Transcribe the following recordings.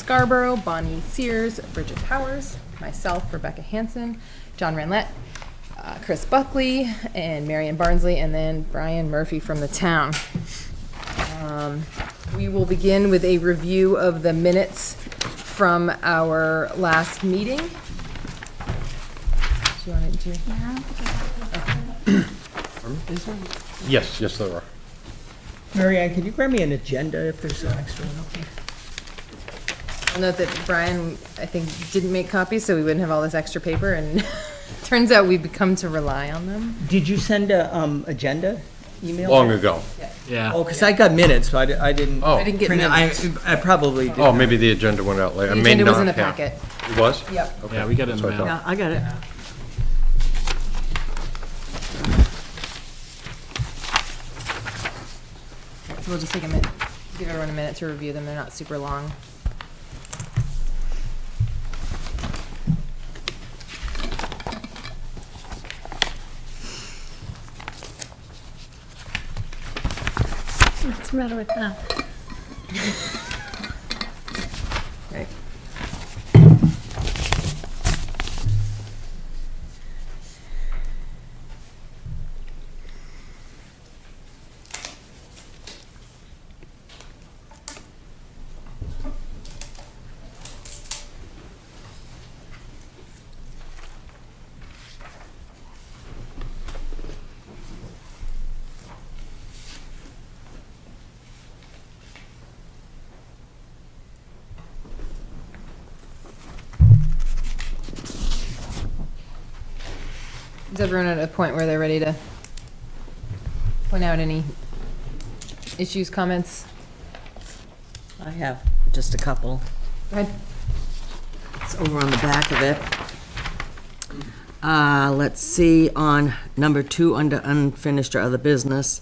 Scarborough, Bonnie Sears, Bridget Powers, myself, Rebecca Hansen, John Ranlett, Chris Buckley, and Marion Barnsley, and then Brian Murphy from the town. We will begin with a review of the minutes from our last meeting. Do you want to do? Yes, there are. Marianne, could you grab me an agenda if there's an extra one? I'll note that Brian, I think, didn't make copies, so we wouldn't have all this extra paper, and turns out we've come to rely on them. Did you send a agenda email? Long ago. Yeah. Oh, because I got minutes, so I didn't. Oh. I didn't get print it. minutes. I probably did. Oh, maybe the agenda went out late. The agenda was in the packet. It was? Yep. Okay. Yeah, we got it in the That's what I mail. thought. I got it. So we'll just take a minute, give everyone a minute to review them. They're not super long. What's the matter with that? Right. Is everyone at a point where they're ready to point out any issues, comments? I have just a couple. Go ahead. It's over on the back of it. Let's see, on number 2, under unfinished or other business,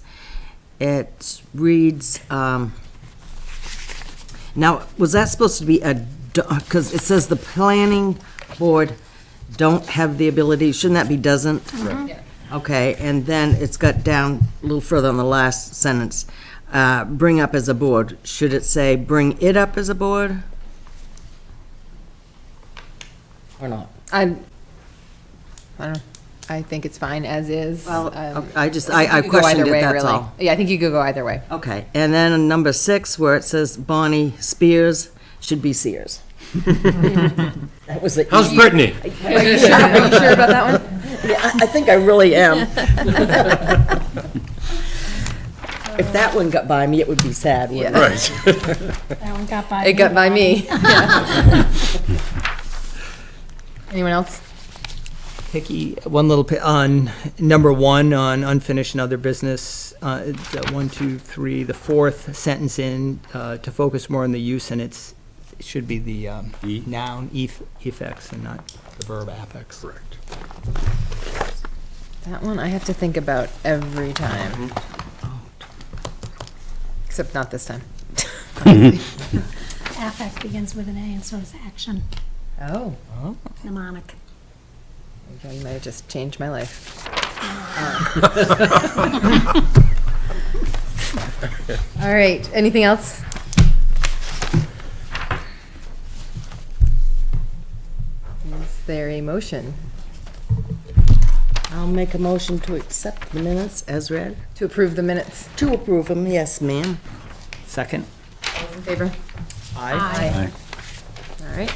it reads, now, was that supposed to be because it says the planning board don't have the ability, shouldn't that be doesn't? Yeah. Okay, and then it's got down a little further on the last sentence, bring up as a board. Should it say bring it up as a board? Or not? I don't know. I think it's fine as is. Well, I I think I you could go questioned either it, way, that's really. all. Yeah, I think you could go either way. Okay, and then on number 6, where it says Bonnie Spears, should be Sears. That was the. How's Brittany? Are you sure about that one? Yeah, I think I really am. If that one got by me, it would be sad, wouldn't it? Right. That one got by me. It got by me. Yeah. Anyone else? Picky, one little, on number 1, on unfinished and other business, 1, 2, 3, the fourth sentence in, to focus more on the use, and it should be the noun effects and not the verb affects. Correct. That one I have to think about every time. Except not this time. Affect begins with an A and so does action, Oh. mnemonic. Okay, you might have just changed my life. All right, anything else? Is there a motion I'll make a motion to accept the minutes as read. to approve the minutes? To approve them, yes, ma'am. Second? All those in favor? Aye. All right.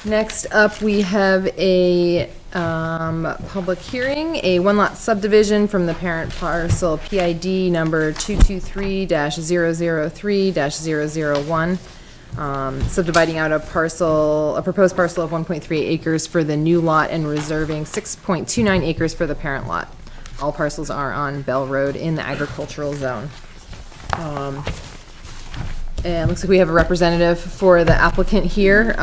Next up, we have a public hearing, a one-lot subdivision from the parent parcel PID number 223-003-001, subdividing out a proposed parcel of 1.3 acres for the new lot and reserving 6.29 acres for the parent lot. All parcels are on Bell Road in the agricultural zone. And it looks like we have a representative for the applicant here.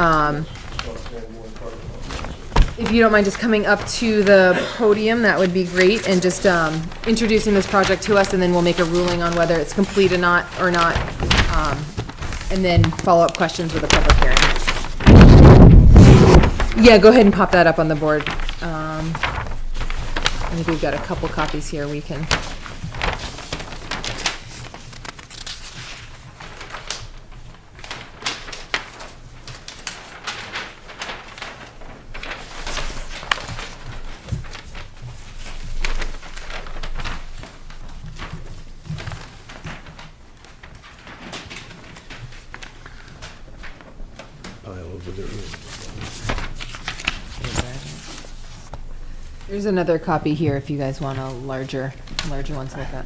If you don't mind just coming up to the podium, that would be great, and just introducing this project to us, and then we'll make a ruling on whether it's complete or not, and then follow-up questions with a public hearing. Yeah, go ahead and pop that up on the board. I think we've got a couple copies here we can. There's another copy here if you guys want a larger one to look at.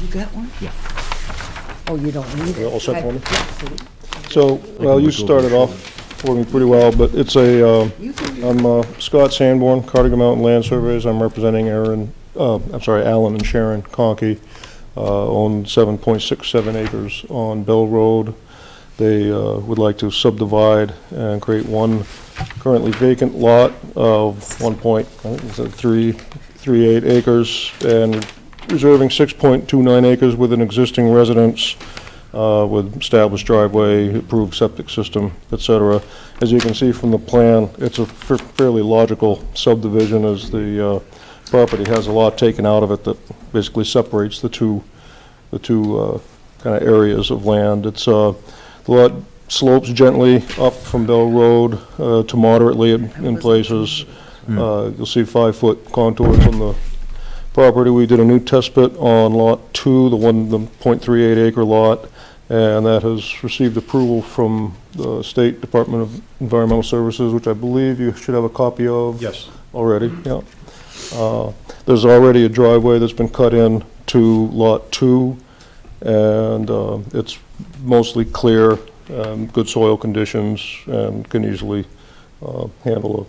You got one? Yeah. Oh, you don't need it? All set for me? So, well, you started off for me pretty well, but it's I'm Scott Sanborn, Cardigan Mountain Land Surveys. I'm representing Alan and Sharon Conkey, own 7.67 acres on Bell Road. They would like to subdivide and create one currently vacant lot of 1.38 acres and reserving 6.29 acres with an existing residence with established driveway, approved septic system, etc. As you can see from the plan, it's a fairly logical subdivision as the property has a lot taken out of it that basically separates the two kind of areas of land. It's the lot slopes gently up from Bell Road to moderately in places. You'll see 5-foot contours on the property. We did a new test pit on Lot 2, the 0.38 acre lot, and that has received approval from the State Department of Environmental Services, which I believe you should have a copy of. Yes. Already, yeah. There's already a driveway that's been cut in to Lot 2, and it's mostly clear, good soil conditions, and can easily handle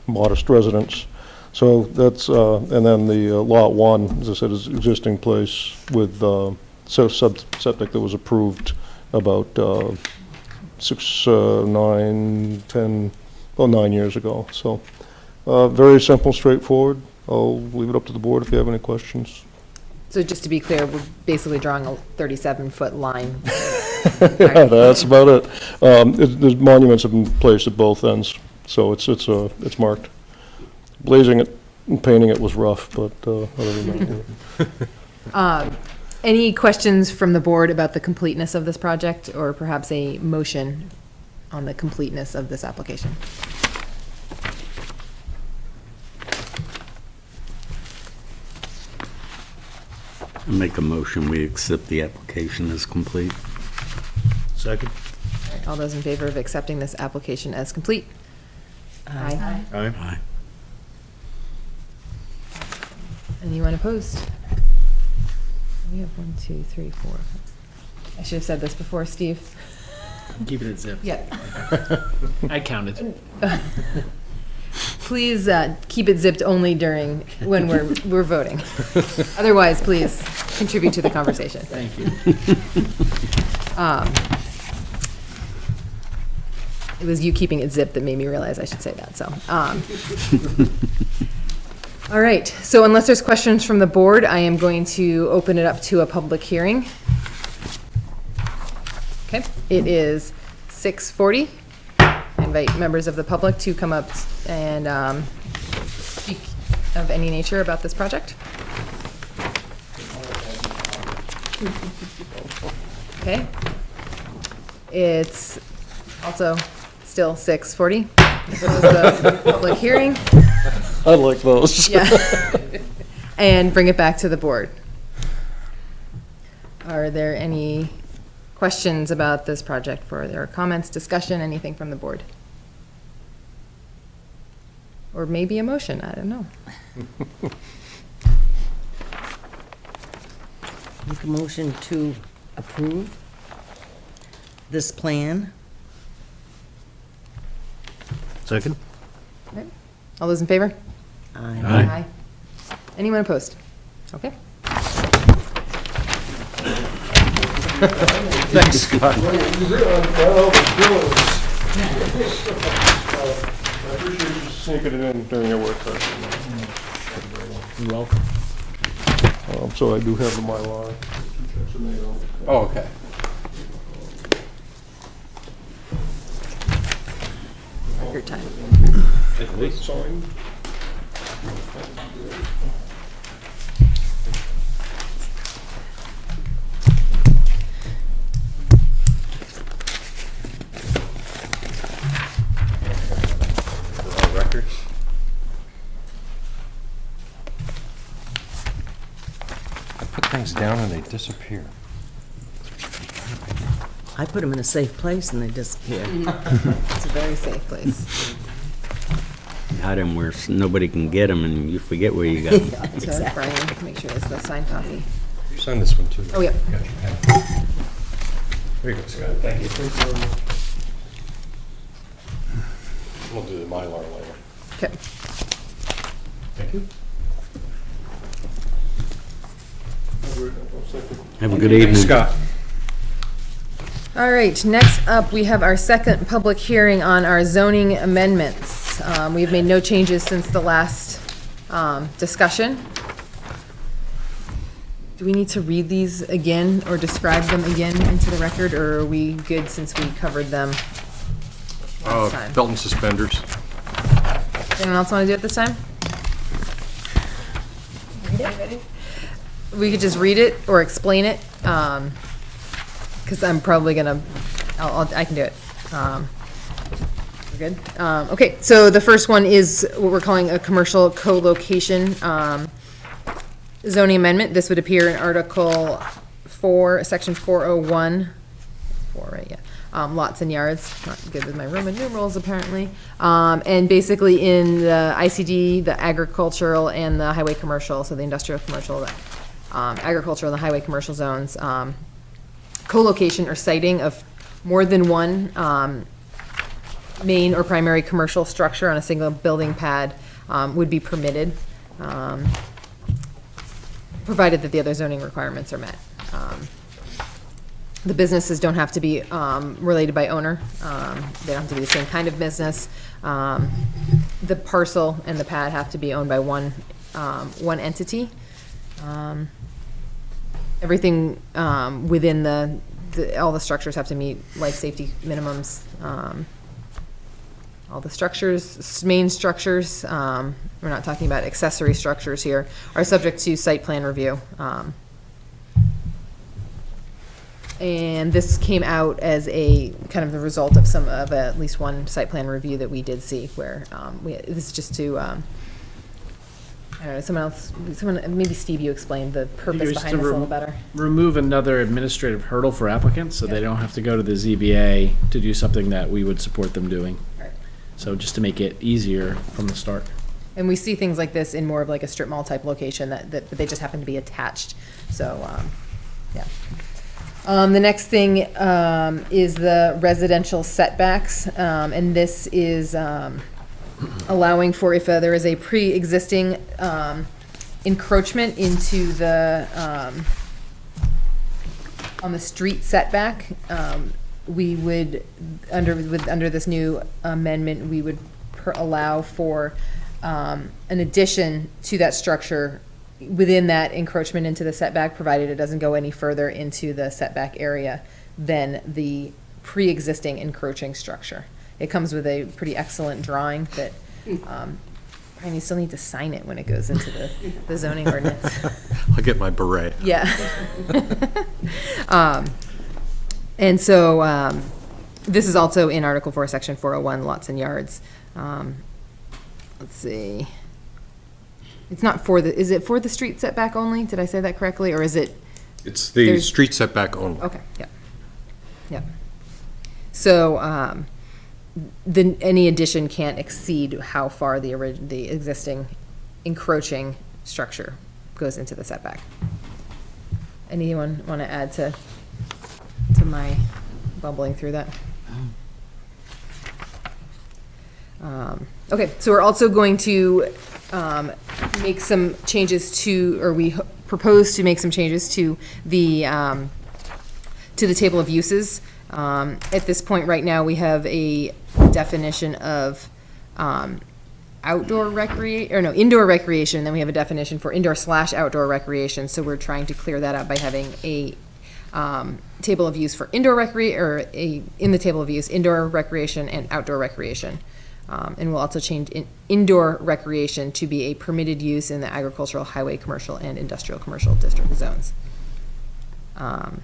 a modest residence. So that's, and then the Lot 1, as I said, is existing place with septic that was approved about 9 years ago. So very simple, straightforward. I'll leave it up to the board if you have any questions. So just to be clear, we're basically drawing a 37-foot line. Yeah, that's about it. There's monuments have been placed at both ends, so it's marked. Blazing it and painting it was rough, but other than that. Any questions from the board about the completeness of this project, or perhaps a motion on the completeness of this application? Make a motion, we accept the application as complete. Second? All those in favor of accepting this application as complete? Aye. Aye. Anyone opposed? We have 1, 2, 3, 4. I should have said this before, Steve. Keeping it zipped. Yeah. I counted. Please keep it zipped only during when we're voting. Otherwise, please contribute to the conversation. Thank you. It was you keeping it zipped that made me realize I should say that. So. All right, so unless there's questions from the board, I am going to open it up to a public hearing. Okay, it is 6:40. I invite members of the public to come up and speak of any nature about this project. Okay. It's also still 6:40. This is the public hearing. I like those. Yeah. And bring it back to the board. Are there any questions about this project? For their comments, discussion, anything from the board? Or maybe a motion, I don't know. Make a motion to approve this plan. Second? Okay. All those in favor? Aye. Aye. Anyone opposed? Okay. Thanks, Scott. I appreciate you sneaking it in during your work session. You're welcome. So I do have the Mylar. Oh, okay. Record time. Signed. things down and they disappear. I put them in a safe place and they disappear. It's a very safe place. Hide them where nobody can get them and you forget where you got them. So Brian, make sure it's the signed copy. Sign this one too. Oh, yeah. Got your pen. There you go, Scott. Thank you. We'll do the Mylar later. Okay. Thank you. Have a good evening. Scott. All right, next up, we have our second public hearing on our zoning amendments. We've made no changes since the last discussion. Do we need to read these again or describe them again into the record, or are we good since we covered them last time? Belt and suspenders. Anyone else want to do it this time? We could just read it or explain it, because I'm probably gonna, I can do it. We're good? Okay, so the first one is what we're calling a commercial co-location zoning amendment. This would appear in Article 4, Section 401, 4, right, yeah. Lots and yards, not good with my Roman numerals apparently. And basically in the ICD, the agricultural and the highway commercial, so the industrial commercial, the agricultural and the highway commercial zones, co-location or siting of more than one main or primary commercial structure on a single building pad would be permitted, provided that the other zoning requirements are met. The businesses don't have to be related by owner. They don't have to be the same kind of business. The parcel and the pad have to be owned by one entity. Everything within all the structures have to meet life safety minimums. All the structures, main structures, we're not talking about accessory structures here, are subject to site plan review. And this came out as a kind of the result of at least one site plan review that we did see where, this is just to, I don't know, maybe Steve, you explained the purpose behind this a little better. Remove another administrative hurdle for applicants, so they don't have to go to the ZBA to do something that we would support them doing. Right. So just to make it easier from the start. And we see things like this in more of like a strip mall type location that they just happen to be attached. So, yeah. The next thing is the residential setbacks, and this is allowing for if there is a pre-existing encroachment into the on the street setback. We would under this new amendment, we would allow for an addition to that structure within that encroachment into the setback, provided it doesn't go any further into the setback area than the pre-existing encroaching structure. It comes with a pretty excellent drawing that, Brian, you still need to sign it when it goes into the zoning ordinance. I'll get my beret. Yeah. And so, this is also in Article 4, Section 401, lots and yards. Let's see. It's not is it for the street setback only? Did I say that correctly, or is it? It's the street setback only. Okay, yeah. Yeah. So, any addition can't exceed how far the existing encroaching structure goes into the setback. Anyone want to add to my bumbling through that? Okay, so we're also going to make some changes to, or we propose to make some changes to the table of uses. At this point right now, we have a definition of indoor recreation, and then we have a definition for indoor/outdoor recreation. So we're trying to clear that up by having a table of use for indoor in the table of use, indoor recreation and outdoor recreation. And we'll also change indoor recreation to be a permitted use in the agricultural, highway, commercial, and industrial commercial district zones. And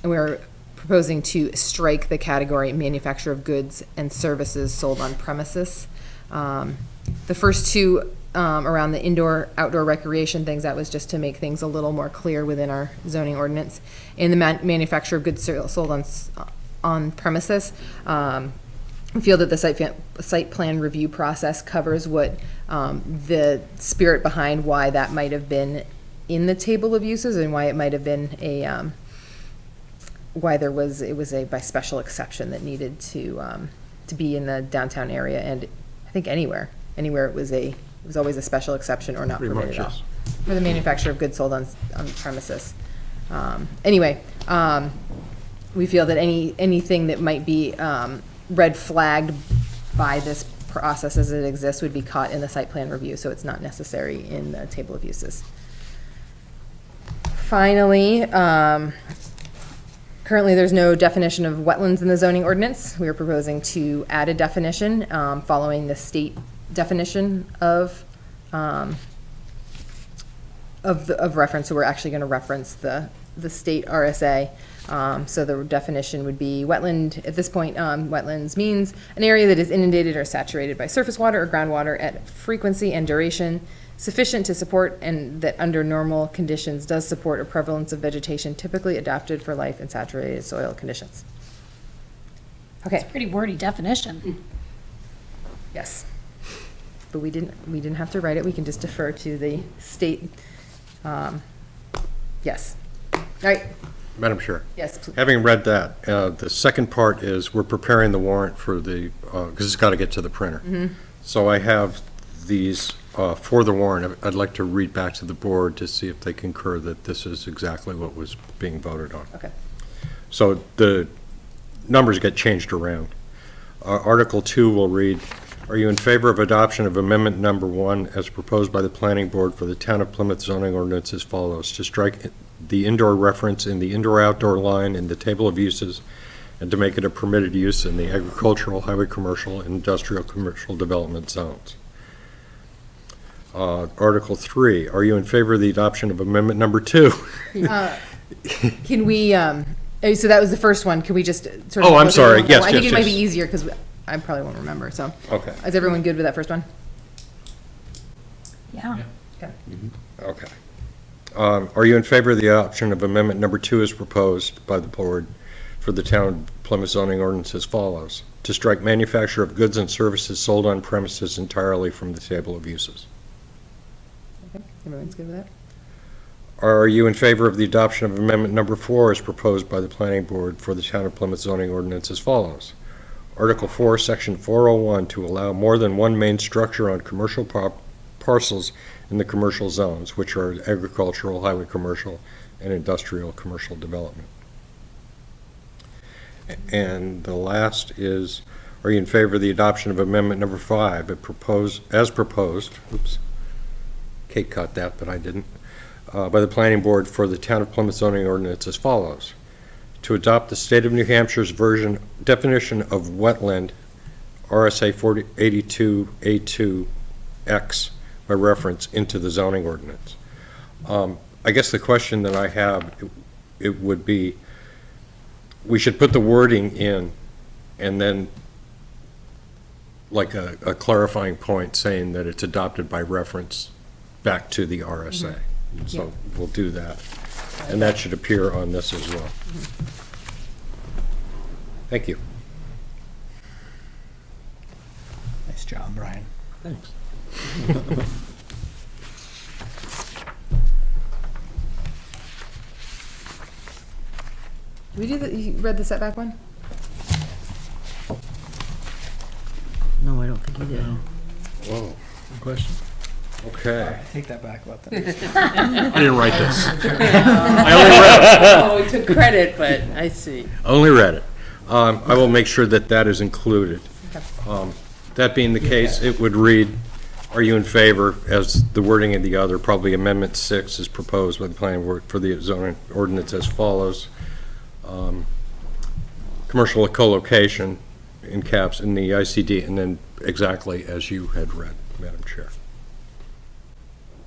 we're proposing to strike the category manufacture of goods and services sold on premises. The first two around the indoor-outdoor recreation things, that was just to make things a little more clear within our zoning ordinance. In the manufacture of goods sold on premises, we feel that the site plan review process covers what the spirit behind why that might have been in the table of uses and why it might have been why it was a by special exception that needed to be in the downtown area, and I think anywhere it was always a special exception or not Pretty permitted much, at all. yes. For the manufacture of goods sold on premises. We feel that anything that might be red flagged by this process as it exists would be caught in the site plan review, so it's not necessary in the table of uses. Finally, currently there's no definition of wetlands in the zoning ordinance. We are proposing to add a definition following the state definition of reference. So we're actually going to reference the state RSA. So the definition would be wetland. At this point, wetlands means an area that is inundated or saturated by surface water or groundwater at frequency and duration sufficient to support, and that under normal conditions does support a prevalence of vegetation typically adapted for life in saturated soil conditions. Okay. Pretty wordy definition. Yes. But we didn't have to write it. We can just defer to the state. Yes. All right. Madam Chair. Yes, please. Having read that, the second part is we're preparing the warrant for the, because it's got to get to the printer. So I have these for the warrant. I'd like to read back to the board to see if they concur that this is exactly what was being voted on. Okay. So the numbers get changed around. Article 2 will read, are you in favor of adoption of amendment number 1 as proposed by the planning board for the town of Plymouth zoning ordinance as follows? To strike the indoor reference in the indoor-outdoor line in the table of uses and to make it a permitted use in the agricultural, highway commercial, and industrial commercial development zones. Article 3, are you in favor of the adoption of amendment number 2? Can we, so that was the first one. Can we just sort of? Oh, I'm sorry. Yes, I think yes, it might be yes. easier because I probably won't remember, so. Okay. Is everyone good with that first one? Yeah. Okay. Okay. Are you in favor of the adoption of amendment number 2 as proposed by the board for the town of Plymouth zoning ordinance as follows? To strike manufacture of goods and services sold on premises entirely from the table of uses. Okay. Everyone's good with that? Are you in favor of the adoption of amendment number 4 as proposed by the planning board for the town of Plymouth zoning ordinance as follows? Article 4, section 401, to allow more than one main structure on commercial parcels in the commercial zones, which are agricultural, highway commercial, and industrial commercial development. And the last is, are you in favor of the adoption of amendment number 5 as proposed, oops, Kate caught that, but I didn't, by the planning board for the town of Plymouth zoning ordinance as follows? To adopt the state of New Hampshire's definition of wetland, RSA 4082A2X, by reference into the zoning ordinance. I guess the question that I have, it would be, we should put the wording in and then like a clarifying point saying that it's adopted by reference back to the RSA. So we'll do that. And that should appear on this as well. Thank you. Nice job, Brian. Thanks. Did we do you read the setback one? No, I don't think you did. Whoa, Good question. okay. Take that back about that. I didn't write this. I only read it. Oh, we took credit, but I see. Only read it. I will make sure that that is included. That being the case, it would read, are you in favor, as the wording of the other, probably Amendment 6 is proposed by the planning board for the zoning ordinance as follows. Commercial co-location in caps in the ICD, and then exactly as you had read, Madam Chair.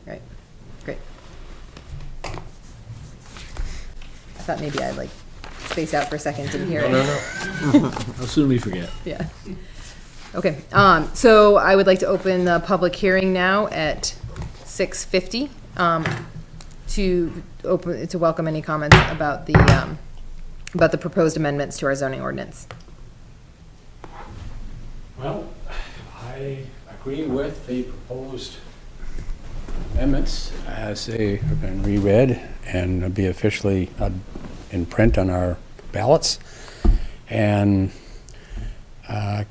Right, great. I thought maybe I'd like space out for a second and hear it. No. How soon we forget? Yeah. Okay, so I would like to open the public hearing now at 6:50, to welcome any comments about the proposed amendments to our zoning ordinance. Well, I agree with the proposed amendments as they have been reread and be officially in print on our ballots. And I'd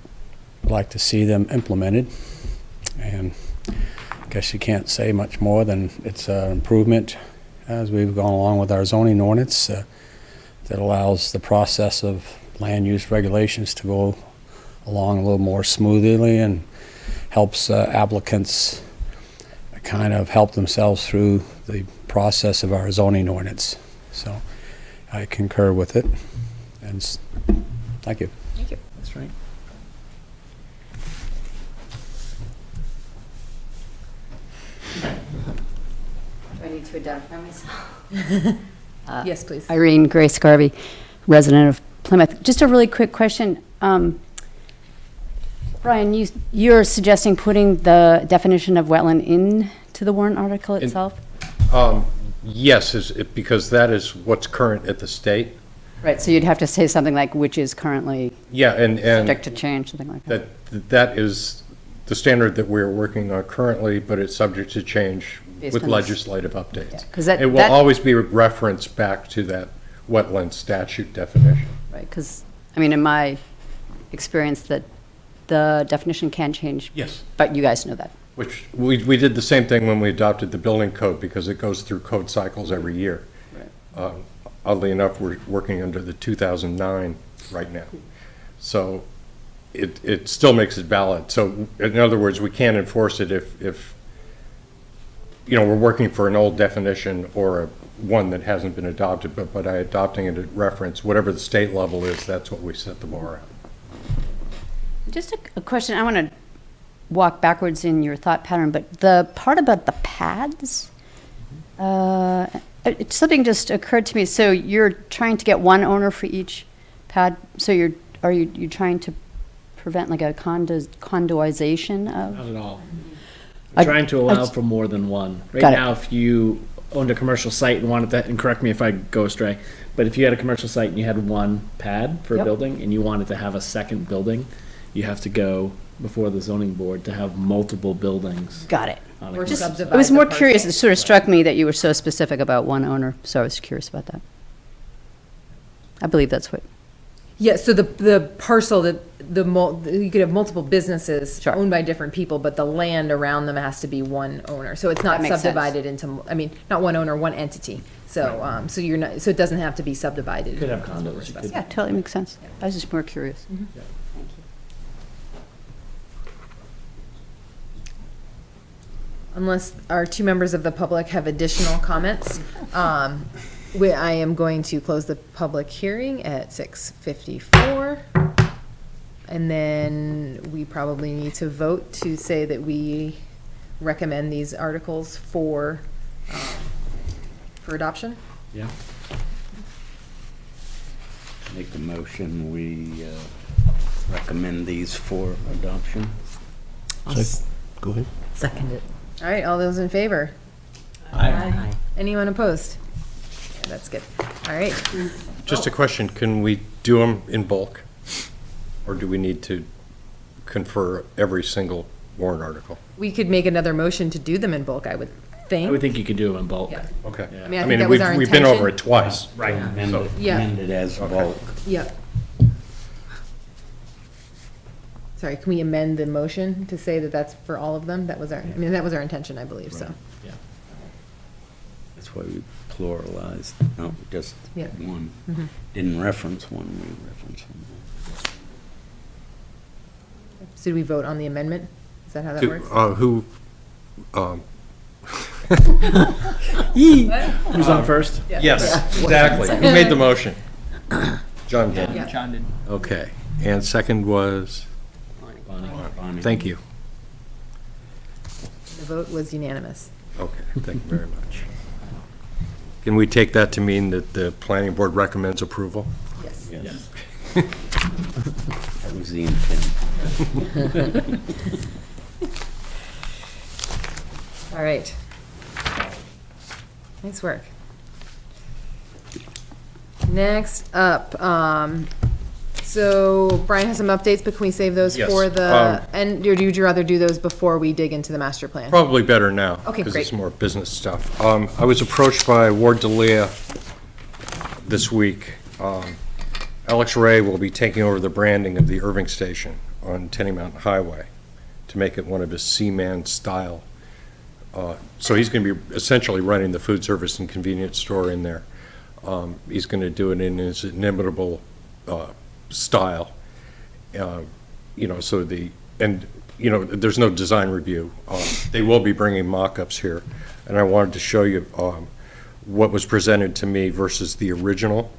like to see them implemented. And I guess you can't say much more than it's an improvement as we've gone along with our zoning ordinance that allows the process of land use regulations to go along a little more smoothly and helps applicants kind of help themselves through the process of our zoning ordinance. So I concur with it, and thank you. Thank you. That's right. Do I need to identify myself? Yes, please. Irene Grace Garvey, resident of Plymouth. Just a really quick question. Brian, you're suggesting putting the definition of wetland into the warrant article itself? Yes, because that is what's current at the state. Right, so you'd have to say something like, which is currently Yeah, and subject to change, something like that. that is the standard that we're working on currently, but it's subject to change Based with on this. legislative updates. Yeah, 'cause that- It will that- always be referenced back to that wetland statute definition. Right, because, I mean, in my experience, that the definition can change. Yes. But you guys know that. Which, we did the same thing when we adopted the building code, because it goes through code cycles every year. Oddly enough, we're working under the 2009 right now. So it still makes it valid. So in other words, we can't enforce it if we're working for an old definition or one that hasn't been adopted, but by adopting it at reference, whatever the state level is, that's what we set the bar at. Just a question, I want to walk backwards in your thought pattern, but the part about the pads, something just occurred to me. So you're trying to get one owner for each pad, so are you trying to prevent like a condoization of? Not at all. I- We're trying to allow for more than one. Right Got it. now, if you owned a commercial site and wanted that, and correct me if I go astray, but if you had a commercial site and you had one pad for a Yep. building and you wanted to have a second building, you have to go before the zoning board to have multiple buildings. Got it. on a Or commercial- subdivide I was the more parcel. curious, it sort of struck me that you were so specific about one owner, so I was curious about that. I believe that's what, Yeah, so the parcel you could have multiple businesses Sure. owned by different people, but the land around them has to be one owner. So it's not That makes sense. subdivided into, not one owner, one entity. So, so it doesn't have to be subdivided. You could have That's what we're condos, you could- specifying. yeah, totally makes sense. I was just more curious. Unless our two members of the public have additional comments, I am going to close the public hearing at 6:54. And then we probably need to vote to say that we recommend these articles for adoption. Yeah. Make a motion, we recommend these for adoption. Go ahead. Second it. All right, all those in favor? Aye. Anyone opposed? Yeah, that's good. All right. Just a question, can we do them in bulk? Or do we need to confer every single warrant article? We could make another motion to do them in bulk, I would think. I would think you could do them in bulk. Yeah. Okay. Yeah. I mean, I think that was our we've been over intention. it twice. Right. Yeah. Amended as bulk. Yep. Sorry, can we amend the motion to say that that's for all of them? That was our intention, I believe, so. Yeah. That's why we pluralized, no, just Yeah. one. Mhm. Didn't reference one, we referenced one. So did we vote on the amendment? Is that how that Do- works? Who, Who's on first? yes, exactly. Who made the motion? John did. Yeah. John did. Okay. And second was? Bonnie. Thank you. The vote was unanimous. Okay, thank you very much. Can we take that to mean that the planning board recommends approval? Yes. Yes. That was the intent. All right. Nice work. Next up, so Brian has some updates, but can we save those Yes, for the, and or would you rather do those before we dig into the master plan? Probably better now. Okay, Because great. it's more business stuff. I was approached by Ward Delia this week. Alex Ray will be taking over the branding of the Irving Station on Tenny Mountain Highway to make it one of his Seaman style. So he's going to be essentially running the food service and convenience store in there. He's going to do it in his inimitable style. So there's no design review. They will be bringing mock-ups here, and I wanted to show you what was presented to me versus the original.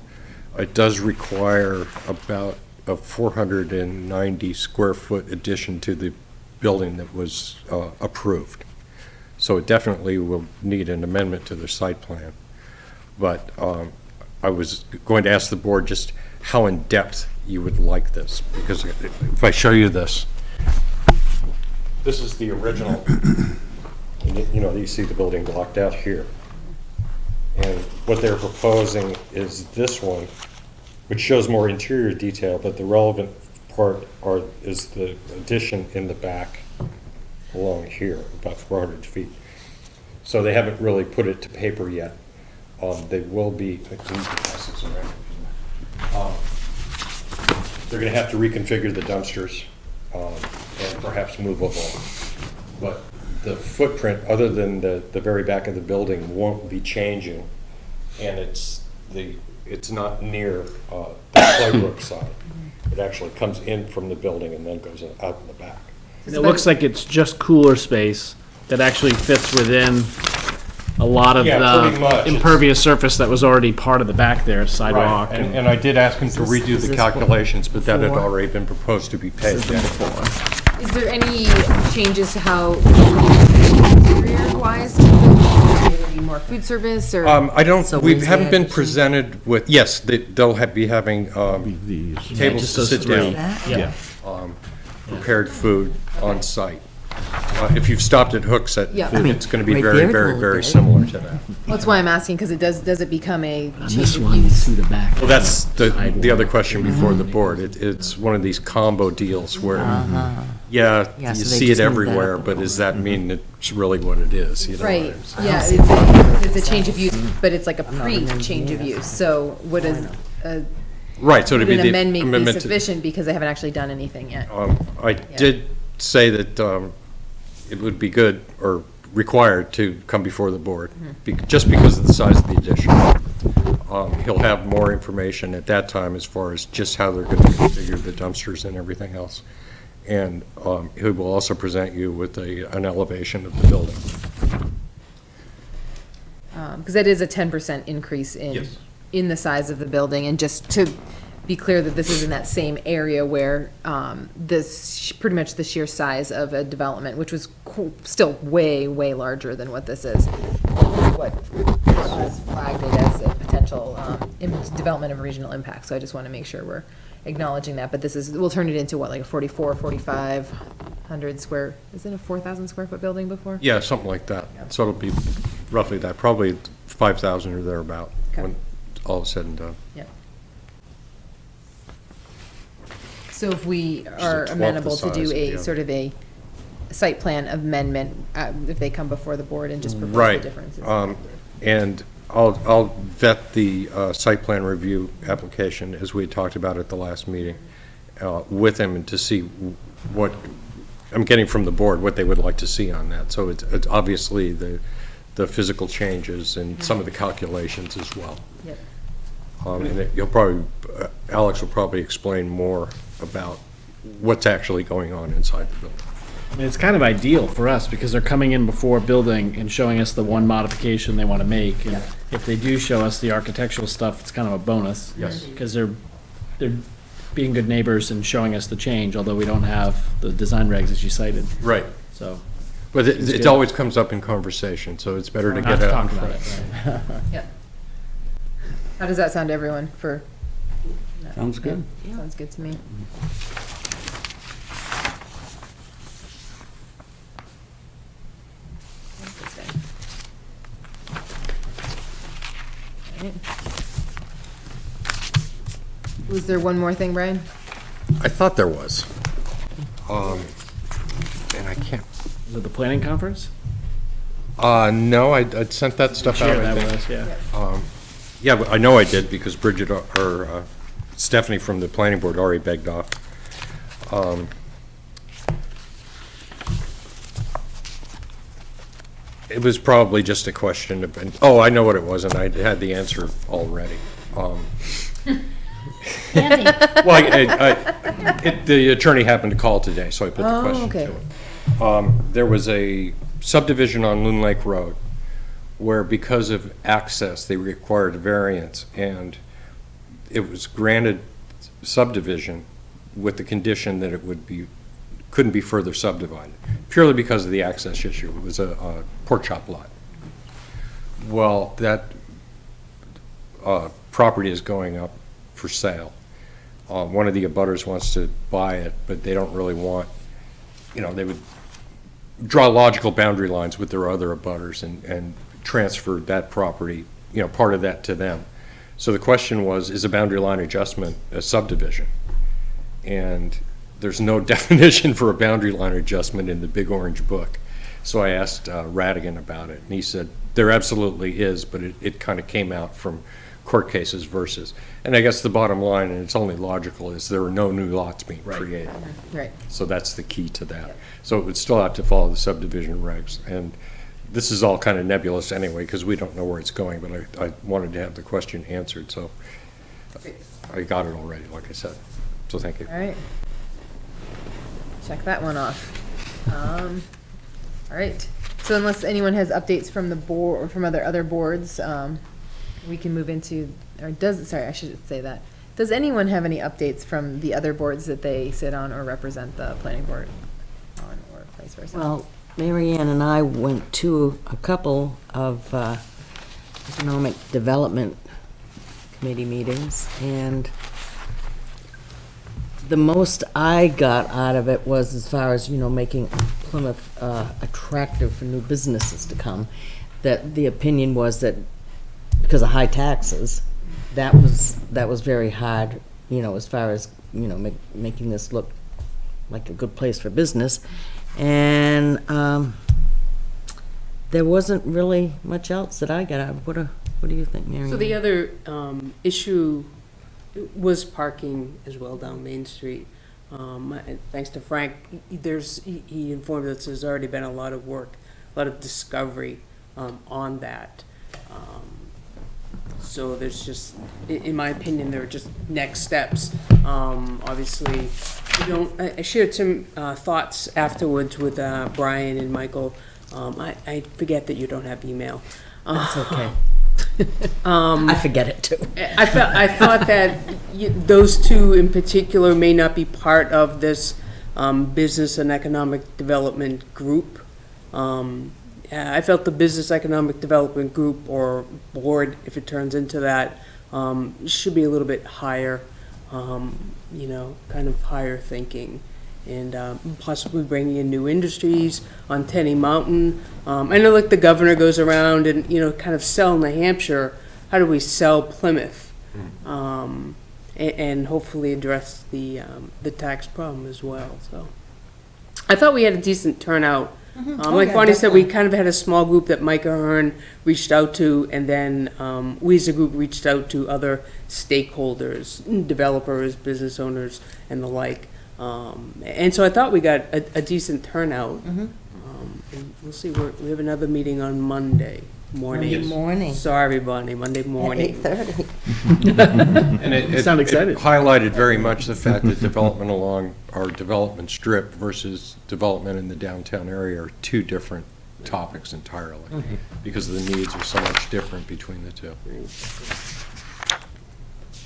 It does require about a 490 square foot addition to the building that was approved. So it definitely will need an amendment to the site plan. But I was going to ask the board just how in-depth you would like this, because if I show you this, this is the original. You see the building blocked out here. And what they're proposing is this one, which shows more interior detail, but the relevant part is the addition in the back along here, about 400 feet. So they haven't really put it to paper yet. They will be, they're going to have to reconfigure the dumpsters and perhaps move them along. But the footprint, other than the very back of the building, won't be changing, and it's not near the Claybrook side. It actually comes in from the building and then goes out in the back. It looks like it's just cooler space that actually fits within a lot of Yeah, pretty much. the impervious surface that was already part of the back there, sidewalk. Right, and I did ask him to redew the calculations, but that had already been proposed to be paid. Is there any changes to how interior-wise, will be more food service, or? I don't, So we when's the haven't been addition? presented with, yes, they'll be having tables just to those sit three. down. Yeah. Prepared food on site. If you've stopped at Hooks at Yeah. food, it's going to be right very, there, very, it's very all similar to that. That's why I'm asking, because does it become a On change this of one, you use? see the back. Well, that's the other question before the board. It's one of these combo deals where, yeah, Yeah, you so they see it just moved that everywhere, up. but does that mean it's really what it is? You know what Right, I'm saying? yeah, it's a change of use, but it's like a pre-change of use, so what is, Right, so to would be an the amendment be amendment to. sufficient, because they haven't actually done anything yet? I did say that it would be good or required to come before the board, just because of the size of the addition. He'll have more information at that time as far as just how they're going to configure the dumpsters and everything else. And he will also present you with an elevation of the building. Because that is a 10% increase Yes. in the size of the building, and just to be clear that this is in that same area where pretty much the sheer size of a development, which was still way, way larger than what this is. What was flagged it as a potential development of regional impact, so I just want to make sure we're acknowledging that, but we'll turn it into what, like a 4,500 square, is it a 4,000 square foot building before? Yeah, something like that. So it'll be roughly that, probably 5,000 or thereabout, Okay. when all is said and done. Yep. So if we is are a twelfth the amenable to do size of the a other. sort of a site plan amendment, if they come before the board and just propose the Right. differences. And I'll vet the site plan review application, as we had talked about at the last meeting, with him, and to see what, I'm getting from the board, what they would like to see on that. So it's obviously the physical changes and some of the calculations as well. Yep. And Alex will probably explain more about what's actually going on inside the building. I mean, it's kind of ideal for us because they're coming in before building and showing us the one modification they want to make. And if they do show us the architectural stuff, it's kind of a bonus. Yes. Because they're being good neighbors and showing us the change, although we don't have the design regs as you cited. Right. So. But It's it good. always comes up in conversation, so it's better to Not get it out talk in about front. it, right? Yep. How does that sound to everyone for? Sounds good. Yeah, sounds good to me. Was there one more thing, Brian? I thought there was. And I can't, Was it the planning conference? no, I'd sent that stuff out, Sure, I that think. was, yeah. Yeah, but I know I did because Bridget, or Stephanie from the planning board already begged off. It was probably just a question of, oh, I know what it was, and I had the answer already. Andy, Well, the attorney happened to call today, so I put the Oh, question okay. to him. There was a subdivision on Loon Lake Road where because of access, they required a variance, and it was granted subdivision with the condition that it would be, couldn't be further subdivided, purely because of the access issue. It was a pork chop lot. Well, that property is going up for sale. One of the abutters wants to buy it, but they don't really want, they would draw logical boundary lines with their other abutters and transfer that property, part of that to them. So the question was, is a boundary line adjustment a subdivision? And there's no definition for a boundary line adjustment in the Big Orange Book. So I asked Radigan about it, and he said there absolutely is, but it kind of came out from court cases versus. And I guess the bottom line, and it's only logical, is there are no new lots being created. Right. So that's the key to that. So it would still have to follow the subdivision regs. And this is all kind of nebulous anyway, because we don't know where it's going, but I wanted to have the question answered, so I got it already, like I said. So thank you. All right. Check that one off. All right. So unless anyone has updates from the board or from other boards, we can move into, sorry, I should say that. Does anyone have any updates from the other boards that they sit on or represent the planning board on, or vice versa? Well, Mary Ann and I went to a couple of economic development committee meetings, and the most I got out of it was as far as, making Plymouth attractive for new businesses to come, that the opinion was that because of high taxes, that was very hard, as far as, making this look like a good place for business. And there wasn't really much else that I got out of it. What do you think, Mary Ann? So the other issue was parking as well down Main Street. Thanks to Frank, he informed us there's already been a lot of work, a lot of discovery on that. So there's just, in my opinion, there are just next steps. Obviously, I shared some thoughts afterwards with Brian and Michael. I forget that you don't have email. That's okay. I forget it too. I thought that those two in particular may not be part of this business and economic development group. I felt the business economic development group or board, if it turns into that, should be a little bit higher, kind of higher thinking. And possibly bringing in new industries on Tenny Mountain. I know like the governor goes around and, kind of sell New Hampshire. How do we sell Plymouth? And hopefully address the tax problem as well. So I thought we had a decent turnout. Like yeah, Bonnie said, we definitely. kind of had a small group that Mike Ahern reached out to, and then we as a group reached out to other stakeholders, developers, business owners, and the like. And so I thought we got a decent turnout. And we'll see, we have another meeting on Monday morning. Monday morning. Sorry, Bonnie, Monday morning. 8:30. And it Sound excited. highlighted very much the fact that development along our development strip versus development in the downtown area are two different topics entirely, because the needs are so much different between the two.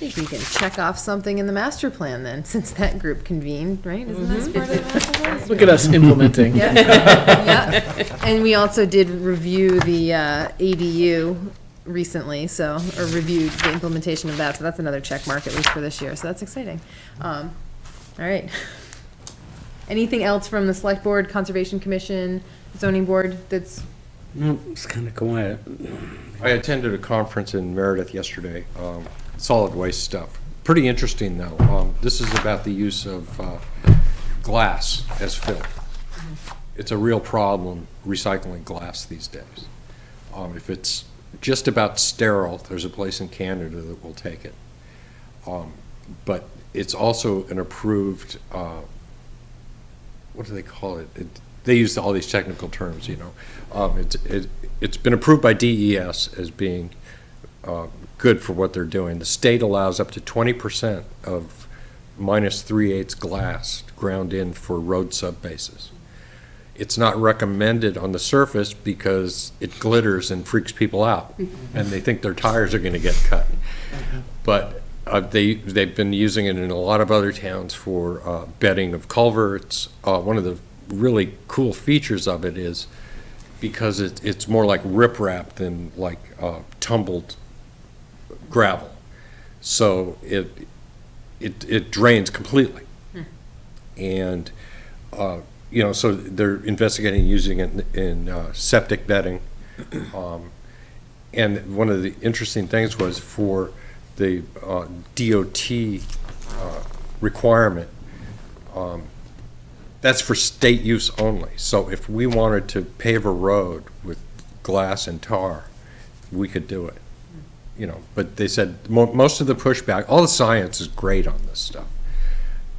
I think we can check off something in the master plan then, since that group convened, right? Isn't that part of the master plan? Look at us implementing. Yeah. Yeah. And we also did review the ADU recently, or reviewed the implementation of that, so that's another check mark, at least for this year, so that's exciting. All right. Anything else from the select board, conservation commission, zoning board that's, No, it's kind of quiet. I attended a conference in Meredith yesterday, solid waste stuff. pretty interesting, though. This is about the use of glass as fill. It's a real problem recycling glass these days. If it's just about sterile, there's a place in Canada that will take it. But it's also an approved, what do they call it? They use all these technical terms, you know. It's been approved by DES as being good for what they're doing. The state allows up to 20% of -3/8 glass ground in for road subbases. It's not recommended on the surface because it glitters and freaks people out, and they think their tires are going to get cut. But they've been using it in a lot of other towns for bedding of culverts. One of the really cool features of it is because it's more like riprap than like tumbled gravel, so it drains completely, and you know, so they're investigating using it in septic bedding. And one of the interesting things was for the DOT requirement, that's for state use only. So if we wanted to pave a road with glass and tar, we could do it. You know, but they said most of the pushback, all the science is great on this stuff,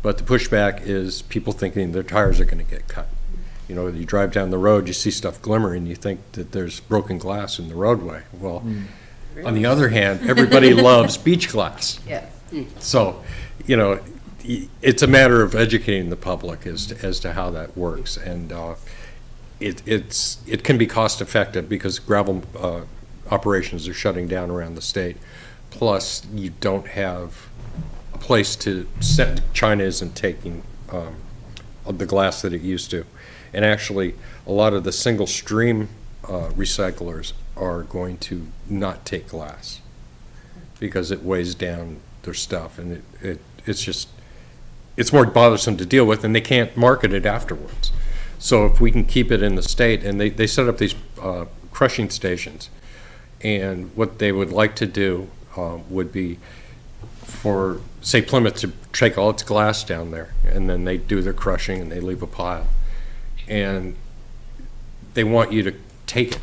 but the pushback is people thinking their tires are going to get cut. You know, you drive down the road, you see stuff glimmering, you think that there's broken glass in the roadway. Well, on the other hand, everybody loves beach glass. Yeah. So, you know, it's a matter of educating the public as to how that works, and it can be cost effective because gravel operations are shutting down around the state. Plus, you don't have a place to set. China isn't taking the glass that it used to. And actually, a lot of the single stream recyclers are going to not take glass because it weighs down their stuff, and it's more bothersome to deal with, and they can't market it afterwards. So if we can keep it in the state, and they set up these crushing stations, and what they would like to do would be for, say, Plymouth to take all its glass down there, and then they do their crushing and they leave a pile. And they want you to take it.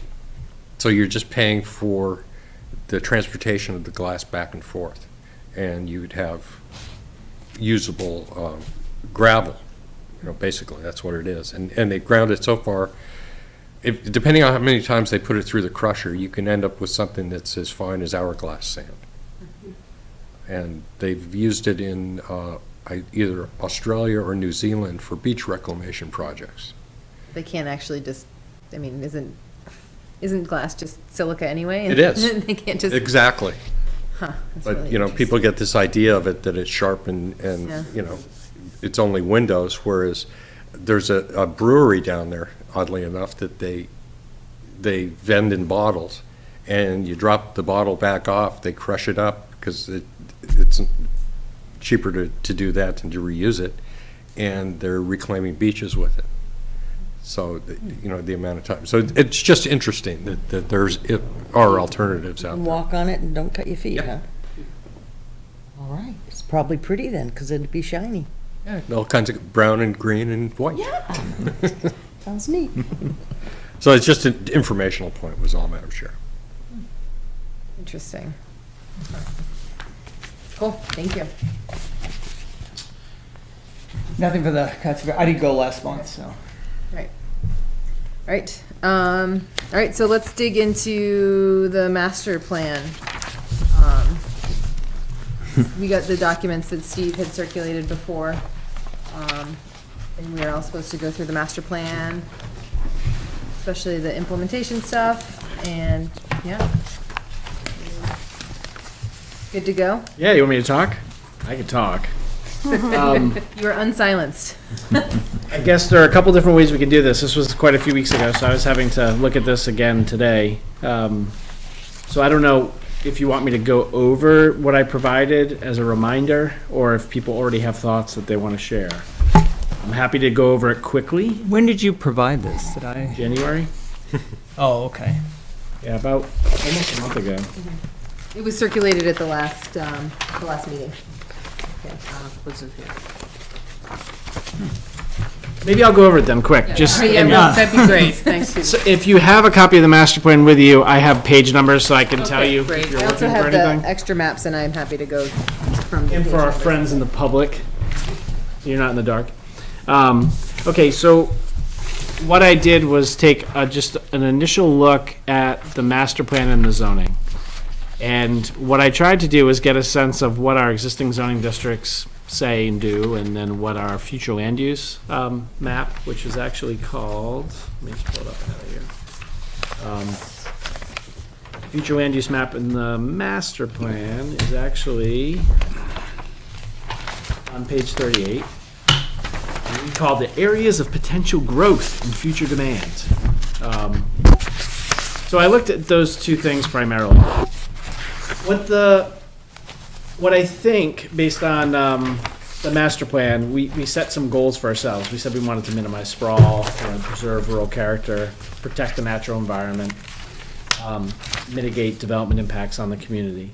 So you're just paying for the transportation of the glass back and forth. And you would have usable gravel, you know, basically, that's what it is. And they ground it so far, depending on how many times they put it through the crusher, you can end up with something that's as fine as hourglass sand. And they've used it in either Australia or New Zealand for beach reclamation projects. They can't actually just, I mean, isn't glass just silica anyway? It is. They can't just. Exactly. Huh. That's But, really you know, people interesting. get this idea of it, that it's sharp and Yeah. you know, it's only windows, whereas there's a brewery down there, oddly enough, that they vend in bottles, and you drop the bottle back off, they crush it up, because it's cheaper to do that than to reuse it, and they're reclaiming beaches with it. So, you know, the amount of time. So it's just interesting that are alternatives out And there. walk on it and don't cut your feet, Yeah. huh? All right, it's probably pretty then, because it'd be shiny. Yeah, all kinds of brown and green and white. Yeah. Sounds neat. So it's just an informational point was all, Madam Chair. Interesting. Cool, thank you. Nothing for the cuts. I didn't go last month, so. Right. All right, so let's dig into the master plan. We got the documents that Steve had circulated before. And we are all supposed to go through the master plan, especially the implementation stuff, and, yeah. Good to go? Yeah, you want me to talk? I can talk. You are unsilenced. I guess there are a couple different ways we can do this. This was quite a few weeks ago, so I was having to look at this again today. So I don't know if you want me to go over what I provided as a reminder, or if people already have thoughts that they want to share. I'm happy to go over it quickly. When did you provide this? Did I? January? Oh, okay. Yeah, about almost a month ago. It was circulated at the last meeting. Wasn't here. Maybe I'll go over it then, quick, just. Yeah, and- well, that'd be great, thanks. Susan. So if you have a copy of the master plan with you, I have page numbers so I can tell Okay, you great. if you're I also looking for have the anything. extra maps, and I'm happy to go from. the And page for our numbers. friends in the public, you're not in the dark. Okay, so what I did was take just an initial look at the master plan and the zoning. And what I tried to do was get a sense of what our existing zoning districts say and do, and then what our future land use map, which is actually called, let me just pull it up out of here. Future land use map in the master plan is actually on page 38. And we call the areas of potential growth and future demand. So I looked at those two things primarily. What I think, based on the master plan, we set some goals for ourselves. We said we wanted to minimize sprawl, preserve rural character, protect the natural environment, mitigate development impacts on the community.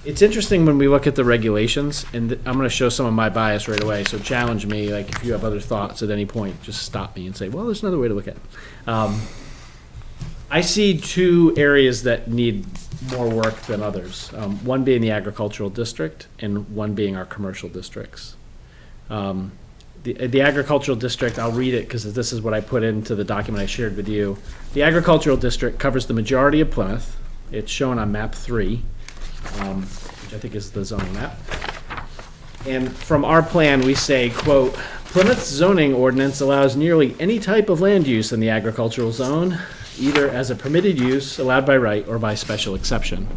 It's interesting when we look at the regulations, and I'm going to show some of my bias right away, so challenge me, like if you have other thoughts at any point, just stop me and say, well, there's another way to look at it. I see two areas that need more work than others, one being the agricultural district and one being our commercial districts. The agricultural district, I'll read it because this is what I put into the document I shared with you. The agricultural district covers the majority of Plymouth. It's shown on map 3, which I think is the zoning map. And from our plan, we say, quote, Plymouth's zoning ordinance allows nearly any type of land use in the agricultural zone, either as a permitted use allowed by right or by special exception.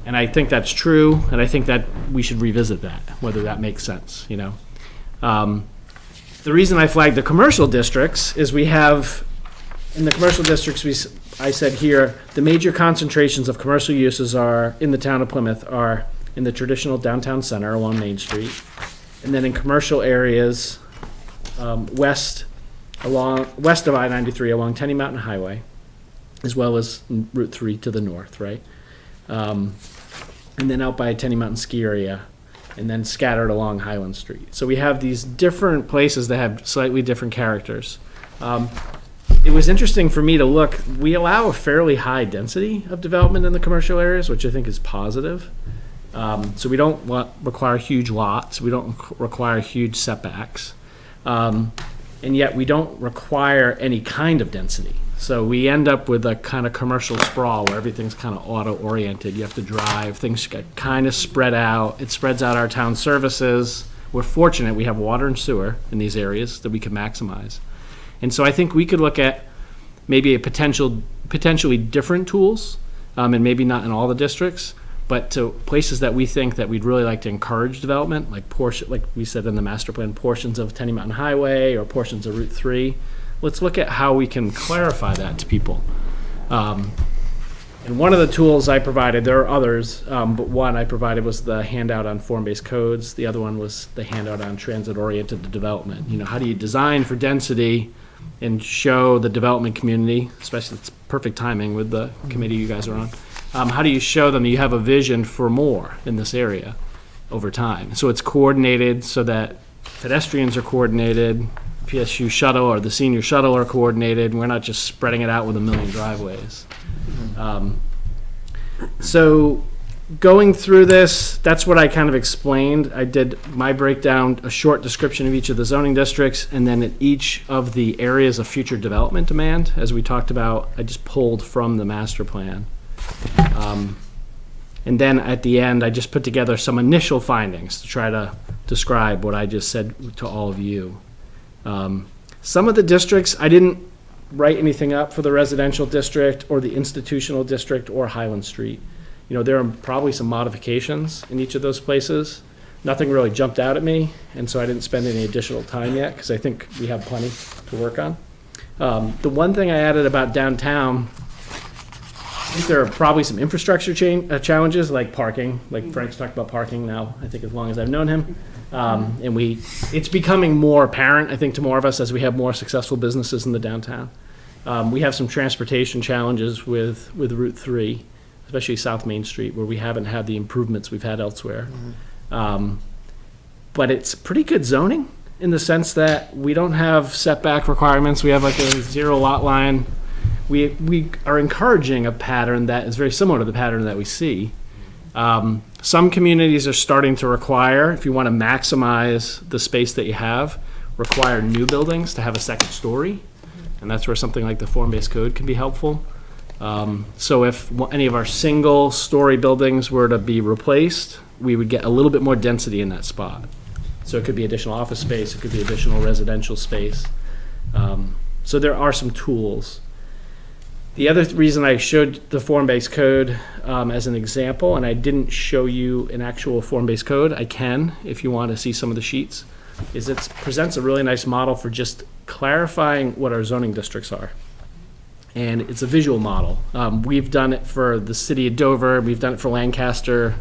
And I think that's true, and I think that we should revisit that, whether that makes sense, you know. The reason I flagged the commercial districts is we have, in the commercial districts, I said here, the major concentrations of commercial uses are, in the town of Plymouth, are in the traditional downtown center along Main Street, and then in commercial areas west of I-93 along Tenny Mountain Highway, as well as Route 3 to the north, right? And then out by Tenny Mountain Ski Area, and then scattered along Highland Street. So we have these different places that have slightly different characters. It was interesting for me to look, we allow a fairly high density of development in the commercial areas, which I think is positive. So we don't require huge lots, we don't require huge setbacks. And yet we don't require any kind of density. So we end up with a kind of commercial sprawl where everything's kind of auto-oriented. You have to drive, things get kind of spread out. It spreads out our town services. We're fortunate we have water and sewer in these areas that we can maximize. And so I think we could look at maybe a potentially different tools, and maybe not in all the districts, but to places that we think that we'd really like to encourage development, like we said in the master plan, portions of Tenny Mountain Highway or portions of Route 3. Let's look at how we can clarify that to people. And one of the tools I provided, there are others, but one I provided was the handout on form-based codes. The other one was the handout on transit-oriented development. You know, how do you design for density and show the development community, especially it's perfect timing with the committee you guys are on. How do you show them you have a vision for more in this area over time? So it's coordinated so that pedestrians are coordinated, PSU shuttle or the senior shuttle are coordinated, and we're not just spreading it out with a million driveways. So going through this, that's what I kind of explained. I did my breakdown, a short description of each of the zoning districts, and then at each of the areas of future development demand, as we talked about, I just pulled from the master plan. And then at the end, I just put together some initial findings to try to describe what I just said to all of you. Some of the districts, I didn't write anything up for the residential district or the institutional district or Highland Street. You know, there are probably some modifications in each of those places. Nothing really jumped out at me, and so I didn't spend any additional time yet because I think we have plenty to work on. The one thing I added about downtown, I think there are probably some infrastructure challenges like parking, like Frank's talked about parking now, I think as long as I've known him. And it's becoming more apparent, I think, to more of us as we have more successful businesses in the downtown. We have some transportation challenges with Route 3, especially South Main Street, where we haven't had the improvements we've had elsewhere. But it's pretty good zoning in the sense that we don't have setback requirements. We have like a 0 lot line. We are encouraging a pattern that is very similar to the pattern that we see. Some communities are starting to require, if you want to maximize the space that you have, require new buildings to have a second story. And that's where something like the form-based code can be helpful. So if any of our single-story buildings were to be replaced, we would get a little bit more density in that spot. So it could be additional office space, it could be additional residential space. So there are some tools. The other reason I showed the form-based code as an example, and I didn't show you an actual form-based code, I can if you want to see some of the sheets, is it presents a really nice model for just clarifying what our zoning districts are. And it's a visual model. We've done it for the city of Dover, we've done it for Lancaster,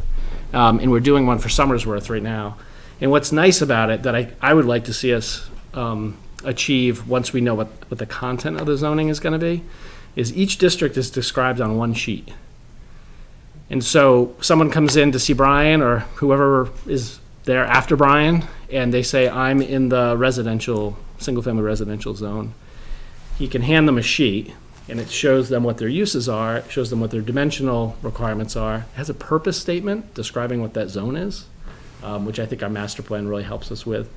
and we're doing one for Somersworth right now. And what's nice about it that I would like to see us achieve once we know what the content of the zoning is going to be, is each district is described on one sheet. And so someone comes in to see Brian or whoever is there after Brian, and they say, I'm in the residential, single-family residential zone. He can hand them a sheet, and it shows them what their uses are, it shows them what their dimensional requirements are. It has a purpose statement describing what that zone is, which I think our master plan really helps us with.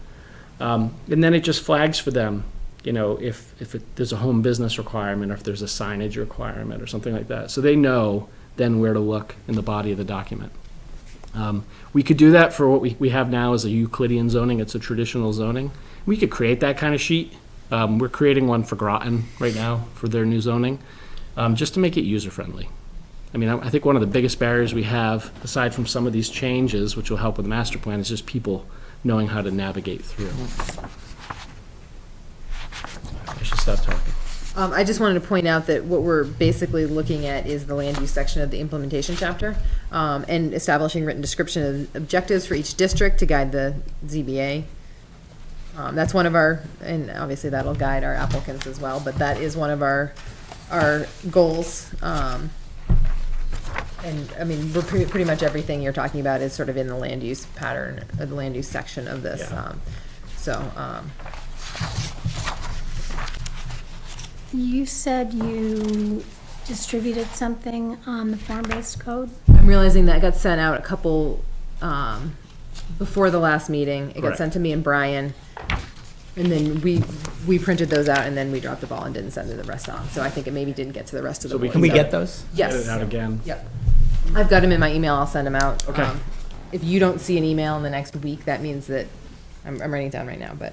And then it just flags for them, you know, if there's a home business requirement or if there's a signage requirement or something like that. So they know then where to look in the body of the document. We could do that for what we have now as a Euclidean zoning. It's a traditional zoning. We could create that kind of sheet. We're creating one for Groton right now for their new zoning, just to make it user-friendly. I mean, I think one of the biggest barriers we have, aside from some of these changes, which will help with the master plan, is just people knowing how to navigate through. I should stop talking. I just wanted to point out that what we're basically looking at is the land use section of the implementation chapter, and establishing written description of objectives for each district to guide the ZBA. That's one of our, and obviously that'll guide our applicants as well, but that is one of our goals. And I mean, we're pretty much everything you're talking about is sort of in the land use pattern, or the land use section of this. Yeah. You said you distributed something on the form-based code? I'm realizing that got sent out a couple, before the last meeting. It got Correct. sent to me and Brian. And then we printed those out and then we dropped the ball and didn't send the rest on. So I think it maybe didn't get to the rest of the So we board. Can we So- get those? Yes. Get it out again. Yep. I've got them in my email. I'll send them out. Okay. If you don't see an email in the next week, that means that I'm writing it down right now, but,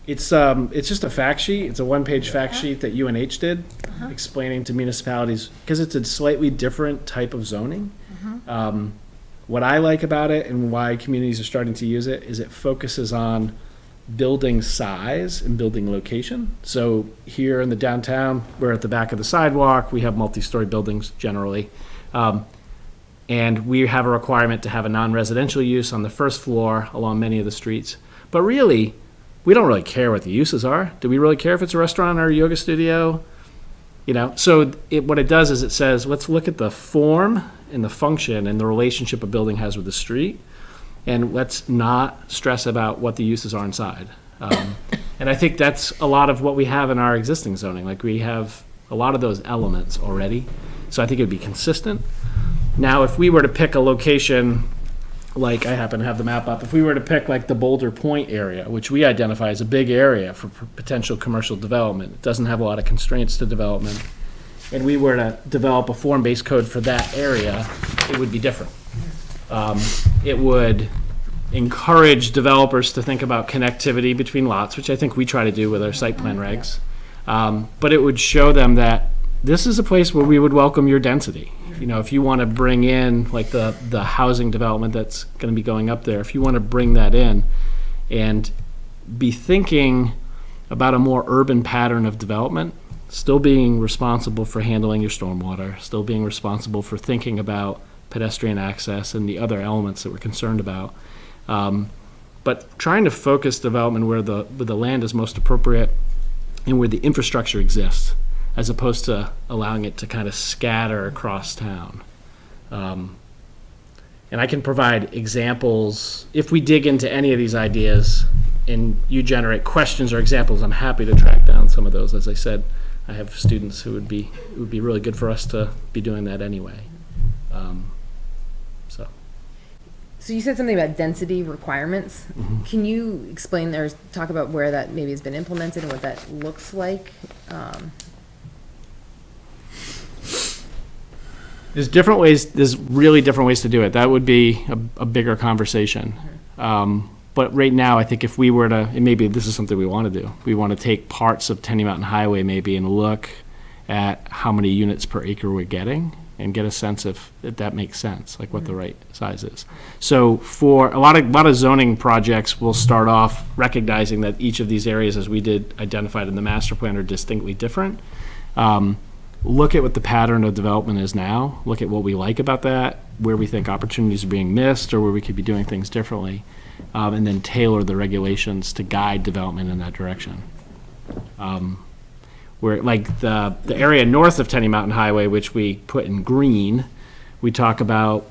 It's just a fact sheet. It's a one-page fact sheet that UNH did, explaining to municipalities, because it's a slightly different type of zoning. What I like about it and why communities are starting to use it is it focuses on building size and building location. So here in the downtown, we're at the back of the sidewalk. We have multi-story buildings generally. And we have a requirement to have a non-residential use on the first floor along many of the streets. But really, we don't really care what the uses are. Do we really care if it's a restaurant or a yoga studio? You know, so what it does is it says, let's look at the form and the function and the relationship a building has with the street, and let's not stress about what the uses are inside. And I think that's a lot of what we have in our existing zoning. Like, we have a lot of those elements already, so I think it would be consistent. Now, if we were to pick a location, like I happen to have the map up, if we were to pick like the Boulder Point area, which we identify as a big area for potential commercial development, it doesn't have a lot of constraints to development, and we were to develop a form-based code for that area, it would be different. It would encourage developers to think about connectivity between lots, which I think we try to do with our site plan regs. But it would show them that this is a place where we would welcome your density. You know, if you want to bring in like the housing development that's going to be going up there, if you want to bring that in and be thinking about a more urban pattern of development, still being responsible for handling your stormwater, still being responsible for thinking about pedestrian access and the other elements that we're concerned about. But trying to focus development where the land is most appropriate and where the infrastructure exists, as opposed to allowing it to kind of scatter across town. And I can provide examples. If we dig into any of these ideas and you generate questions or examples, I'm happy to track down some of those. As I said, I have students who it would be really good for us to be doing that anyway. So. So you said something about density requirements. Can you explain or talk about where that maybe has been implemented and what that looks like? There's different ways, there's really different ways to do it. That would be a bigger conversation. But right now, I think if we were to, and maybe this is something we want to do, we want to take parts of Tenny Mountain Highway maybe and look at how many units per acre we're getting and get a sense of if that makes sense, like what the right size is. So for a lot of zoning projects, we'll start off recognizing that each of these areas, as we did identified in the master plan, are distinctly different. Look at what the pattern of development is now, look at what we like about that, where we think opportunities are being missed or where we could be doing things differently, and then tailor the regulations to guide development in that direction. Where like the area north of Tenny Mountain Highway, which we put in green, we talk about,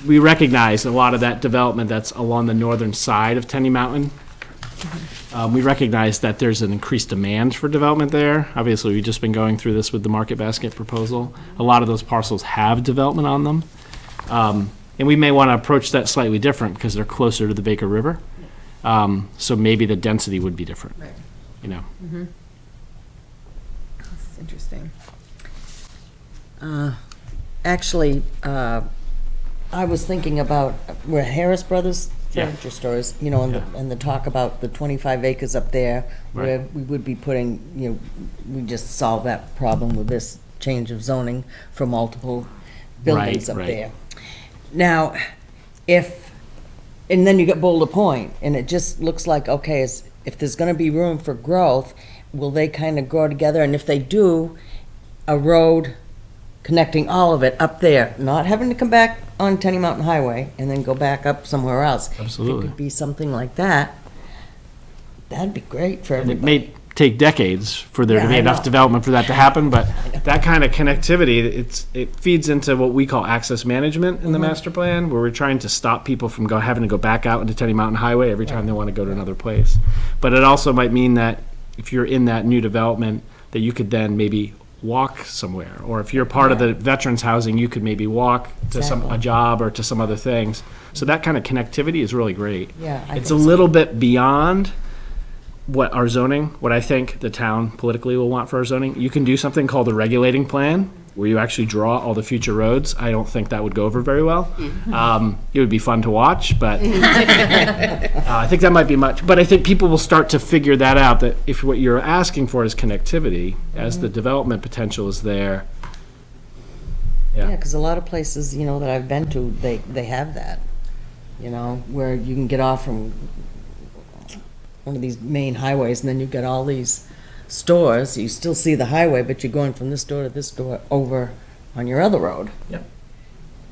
we recognize a lot of that development that's along the northern side of Tenny Mountain. We recognize that there's an increased demand for development there. Obviously, we've just been going through this with the market basket proposal. A lot of those parcels have development on them. And we may want to approach that slightly different because they're closer to the Baker River. So maybe the density would be different, Right. you know. That's interesting. Actually, I was thinking about where Harris Brothers Yeah. Furniture Stores, you know, and the talk about the 25 acres up there, where Right. we would be putting, you know, we just solved that problem with this change of zoning for multiple buildings up right. there. Now, and then you get Boulder Point, and it just looks like, okay, if there's gonna be room for growth, will they kind of grow together? And if they do, a road connecting all of it up there, not having to come back on Tenny Mountain Highway and then go back up somewhere else. Absolutely. If it could be something like that, that'd be great for And it everybody. may take decades for there to Yeah, be I enough know. development for that to happen, but that kind of connectivity, it feeds into what we call access management in the master plan, where we're trying to stop people from having to go back out into Tenny Mountain Highway every time they want to go to another place. But it also might mean that if you're in that new development, that you could then maybe walk somewhere, or if you're part of the veterans housing, you could maybe walk to Exactly. a job or to some other things. So that kind of connectivity is really great. Yeah, I It's a think so. little bit beyond what our zoning, what I think the town politically will want for our zoning. You can do something called a regulating plan, where you actually draw all the future roads. I don't think that would go over very well. It would be fun to watch, but I think that might be much. But I think people will start to figure that out, that if what you're asking for is connectivity, as the development potential is there. Yeah, because a lot of places, you know, that I've been to, they have that, you know, where you can get off from one of these main highways, and then you've got all these stores. You still see the highway, but you're going from this door to this door over on your other road. Yep.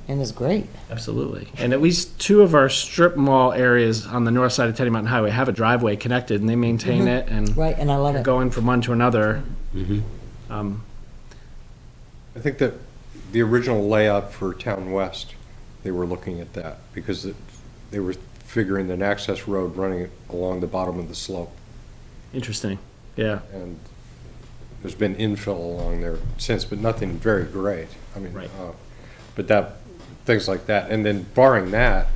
And it's great. Absolutely. And at least two of our strip mall areas on the north side of Tenny Mountain Highway have a driveway connected, and they maintain it, and Right, and I love you're it. going from one to another. I think that the original layout for Town West, they were looking at that, because they were figuring an access road running along the bottom of the slope. Interesting. Yeah. And there's been infill along there since, but nothing very great. I mean, Right. but things like that. And then barring that,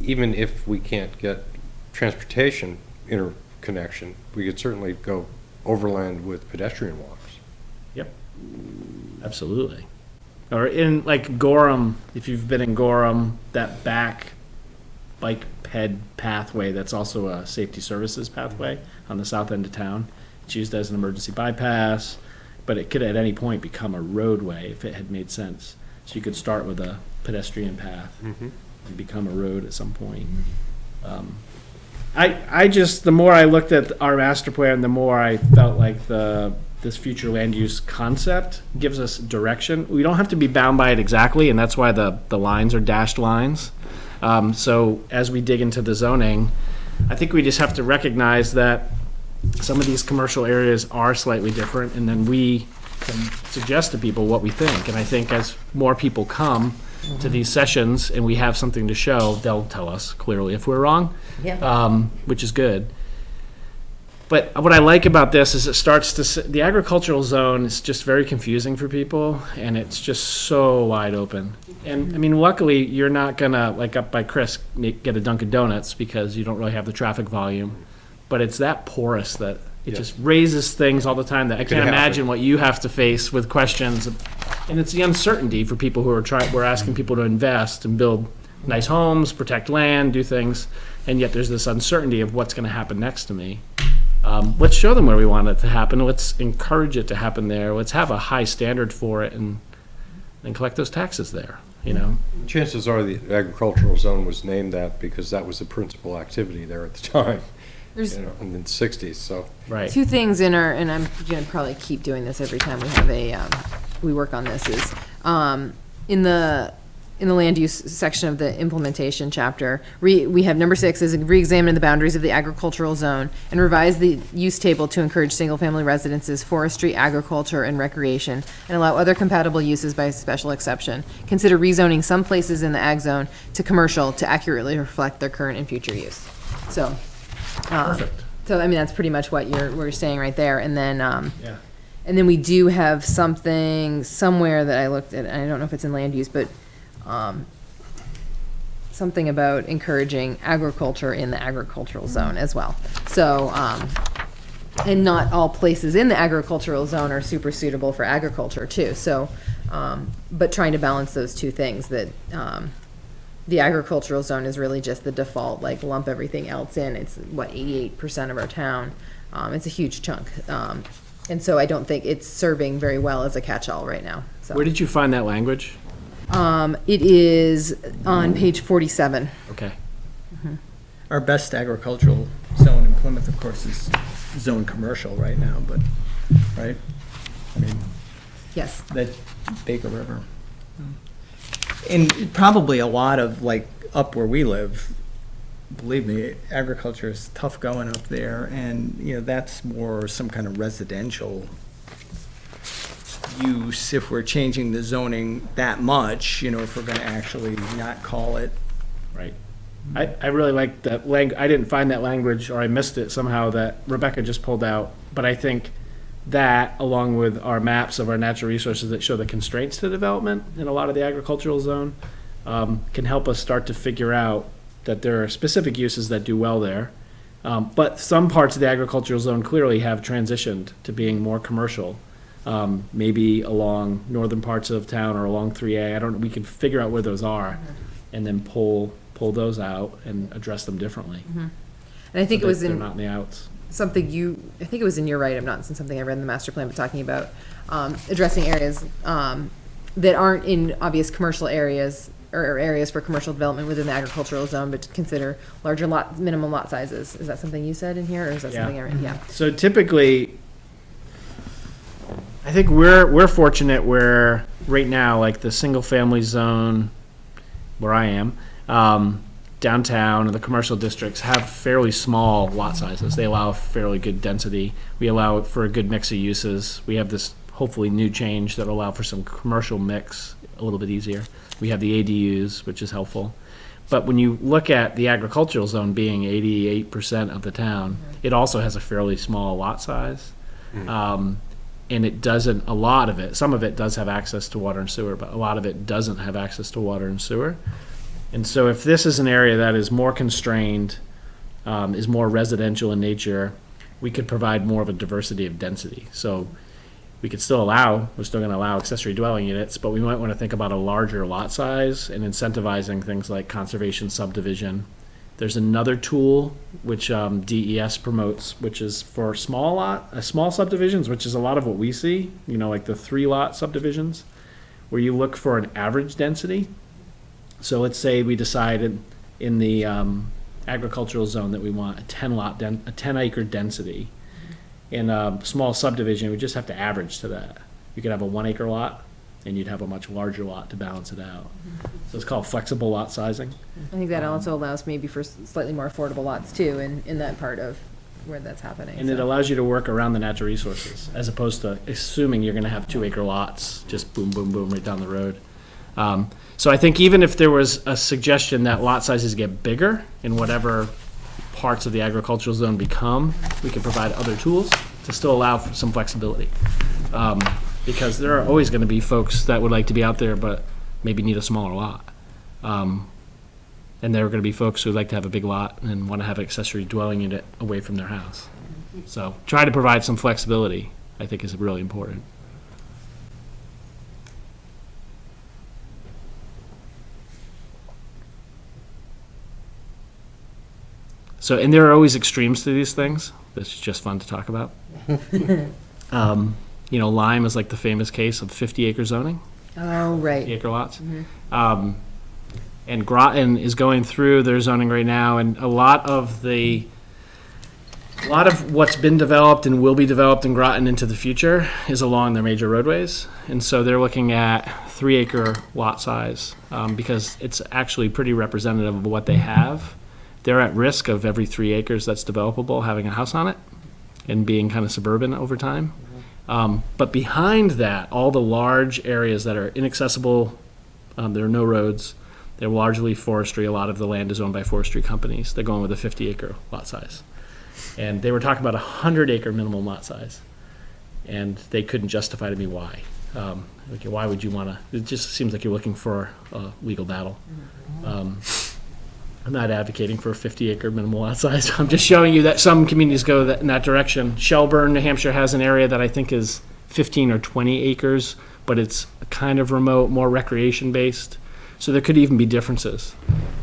even if we can't get transportation interconnection, we could certainly go overland with pedestrian walks. Yep. Absolutely. Or in like Gorham, if you've been in Gorham, that back bike ped pathway, that's also a safety services pathway on the south end of town. It's used as an emergency bypass, but it could at any point become a roadway if it had made sense. So you could start with a pedestrian path and become a road at some point. I just, the more I looked at our master plan, the more I felt like this future land use concept gives us direction. We don't have to be bound by it exactly, and that's why the lines are dashed lines. So as we dig into the zoning, I think we just have to recognize that some of these commercial areas are slightly different, and then we can suggest to people what we think. And I think as more people come, to these sessions and we have something to show, they'll tell us clearly if we're wrong, which is good. But what I like about this is it starts to, the agricultural zone is just very confusing for people, and it's just so wide open. And, I mean, luckily, you're not gonna, like up by Chris, get a Dunkin' Donuts because you don't really have the traffic volume. But it's that porous that it just raises things all the time that I can't imagine what you have to face with questions. And it's the uncertainty for people who are we're asking people to invest and build nice homes, protect land, do things, and yet there's this uncertainty of what's gonna happen next to me. Let's show them where we want it to happen. Let's encourage it to happen there. Let's have a high standard for it and collect those taxes there, you know? Chances are the agricultural zone was named that because that was the principal activity there at the time, There's in the 60s, so. Right. two things in our, and I'm gonna probably keep doing this every time we have we work on this, is, in the land use section of the implementation chapter, we have number 6 is re-examine the boundaries of the agricultural zone and revise the use table to encourage single-family residences, forestry, agriculture, and recreation, and allow other compatible uses by special exception. Consider rezoning some places in the ag zone to commercial to accurately reflect their current and future use. So, Perfect. so I mean, that's pretty much what you're saying right there. And then, Yeah. and then we do have something somewhere that I looked at, and I don't know if it's in land use, but something about encouraging agriculture in the agricultural zone as well. So, and not all places in the agricultural zone are super suitable for agriculture too. So, but trying to balance those two things, that the agricultural zone is really just the default, like lump everything else in. It's what, 88% of our town. It's a huge chunk. And so I don't think it's serving very well as a catch-all right now. So. Where did you find that language? It is on page 47. Okay. Our best agricultural zone in Plymouth, of course, is zone commercial right now, but, right? I mean, Yes. that Baker River. And probably a lot of, like, up where we live, believe me, agriculture is tough going up there, and, you know, that's more some kind of residential use if we're changing the zoning that much, you know, if we're gonna actually not call it. Right. I really like that I didn't find that language, or I missed it somehow, that Rebecca just pulled out. But I think that, along with our maps of our natural resources that show the constraints to development in a lot of the agricultural zone, can help us start to figure out that there are specific uses that do well there. But some parts of the agricultural zone clearly have transitioned to being more commercial. Maybe along northern parts of town or along 3A. We can figure out where those are and then pull those out and address them differently. And I think it was They're in not in the outs. something I think it was in your write-up, not in something I read in the master plan, but talking about addressing areas that aren't in obvious commercial areas or areas for commercial development within the agricultural zone, but to consider larger minimum lot sizes. Is that something you said in here, or is that something I read? Yeah. So typically, I think we're fortunate where right now, like the single family zone where I am, downtown and the commercial districts have fairly small lot sizes. They allow fairly good density. We allow for a good mix of uses. We have this hopefully new change that will allow for some commercial mix a little bit easier. We have the ADUs, which is helpful. But when you look at the agricultural zone being 88% of the town, it also has a fairly small lot size. And it doesn't, a lot of it, some of it does have access to water and sewer, but a lot of it doesn't have access to water and sewer. And so if this is an area that is more constrained, is more residential in nature, we could provide more of a diversity of density. So we're still going to allow accessory dwelling units, but we might want to think about a larger lot size and incentivizing things like conservation subdivision. There's another tool which DES promotes, which is for small subdivisions, which is a lot of what we see, like the 3-lot subdivisions, where you look for an average density. So let's say we decided in the agricultural zone that we want a 10-acre density. In a small subdivision, we just have to average to that. You could have a 1-acre lot, and you'd have a much larger lot to balance it out. So it's called flexible lot sizing. I think that also allows maybe for slightly more affordable lots too, in that part of where that's happening. And it allows you to work around the natural resources, as opposed to assuming you're gonna have 2-acre lots, just boom, boom, boom, right down the road. So I think even if there was a suggestion that lot sizes get bigger in whatever parts of the agricultural zone become, we can provide other tools to still allow for some flexibility. Because there are always going to be folks that would like to be out there but maybe need a smaller lot. And there are going to be folks who would like to have a big lot and want to have an accessory dwelling unit away from their house. So try to provide some flexibility, I think, is really important. So, and there are always extremes to these things. That's just fun to talk about. Lyme is like the famous case of 50-acre zoning, Oh, right. 50-acre lots. And Groton is going through their zoning right now, and a lot of what's been developed and will be developed in Groton into the future is along their major roadways. And so they're looking at 3-acre lot size because it's actually pretty representative of what they have. They're at risk of every 3 acres that's developable having a house on it and being kind of suburban over time. But behind that, all the large areas that are inaccessible, there are no roads, they're largely forestry. A lot of the land is owned by forestry companies. They're going with a 50-acre lot size. And they were talking about a 100-acre minimum lot size. And they couldn't justify to me why. Why would you want to? It just seems like you're looking for a legal battle. I'm not advocating for a 50-acre minimal lot size. I'm just showing you that some communities go in that direction. Shelburne, New Hampshire has an area that I think is 15 or 20 acres, but it's kind of remote, more recreation-based. So there could even be differences.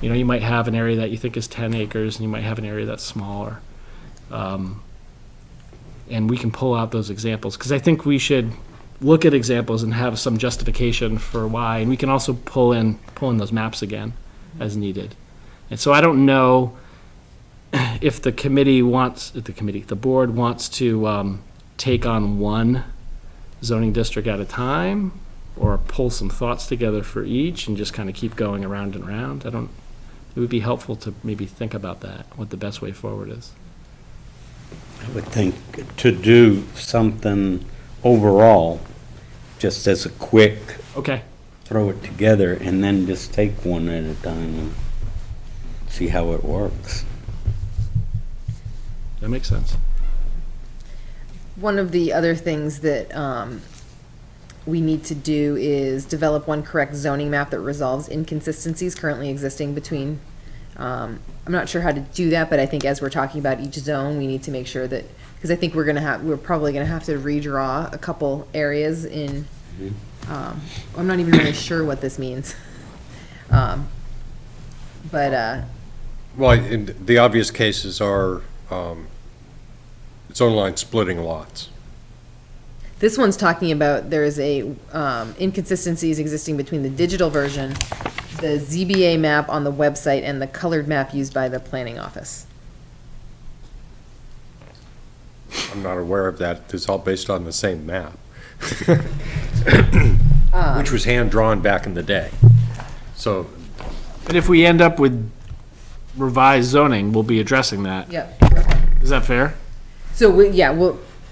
You might have an area that you think is 10 acres, and you might have an area that's smaller. And we can pull out those examples, because I think we should look at examples and have some justification for why. And we can also pull in those maps again as needed. And so I don't know if the board wants to take on one zoning district at a time, or pull some thoughts together for each and just kind of keep going around and around. It would be helpful to maybe think about that, what the best way forward is. I would think to do something overall, just as a quick Okay. throw it together, and then just take one at a time and see how it works. That makes sense. One of the other things that we need to do is develop one correct zoning map that resolves inconsistencies currently existing between, I'm not sure how to do that, but I think as we're talking about each zone, we need to make sure that, because I think we're probably gonna have to redraw a couple areas in, I'm not even really sure what this means. Well, the obvious cases are zone line splitting lots. This one's talking about there's a inconsistencies existing between the digital version, the ZBA map on the website, and the colored map used by the planning office. I'm not aware of that. It's all based on the same map, which was hand-drawn back in the day. So, But if we end up with revised zoning, we'll be addressing that. Yep. Okay. Is that fair? So,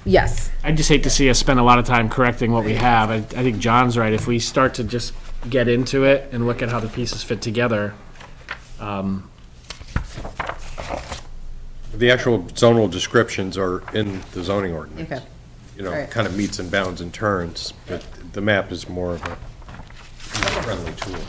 yes. I just hate to see us spend a lot of time correcting what we have. I think John's right. If we start to just get into it and look at how the pieces fit together, the actual zonal descriptions are in the zoning ordinance. Okay. Alright. Kind of meets and bounds and turns, but the map is more of a friendly tool.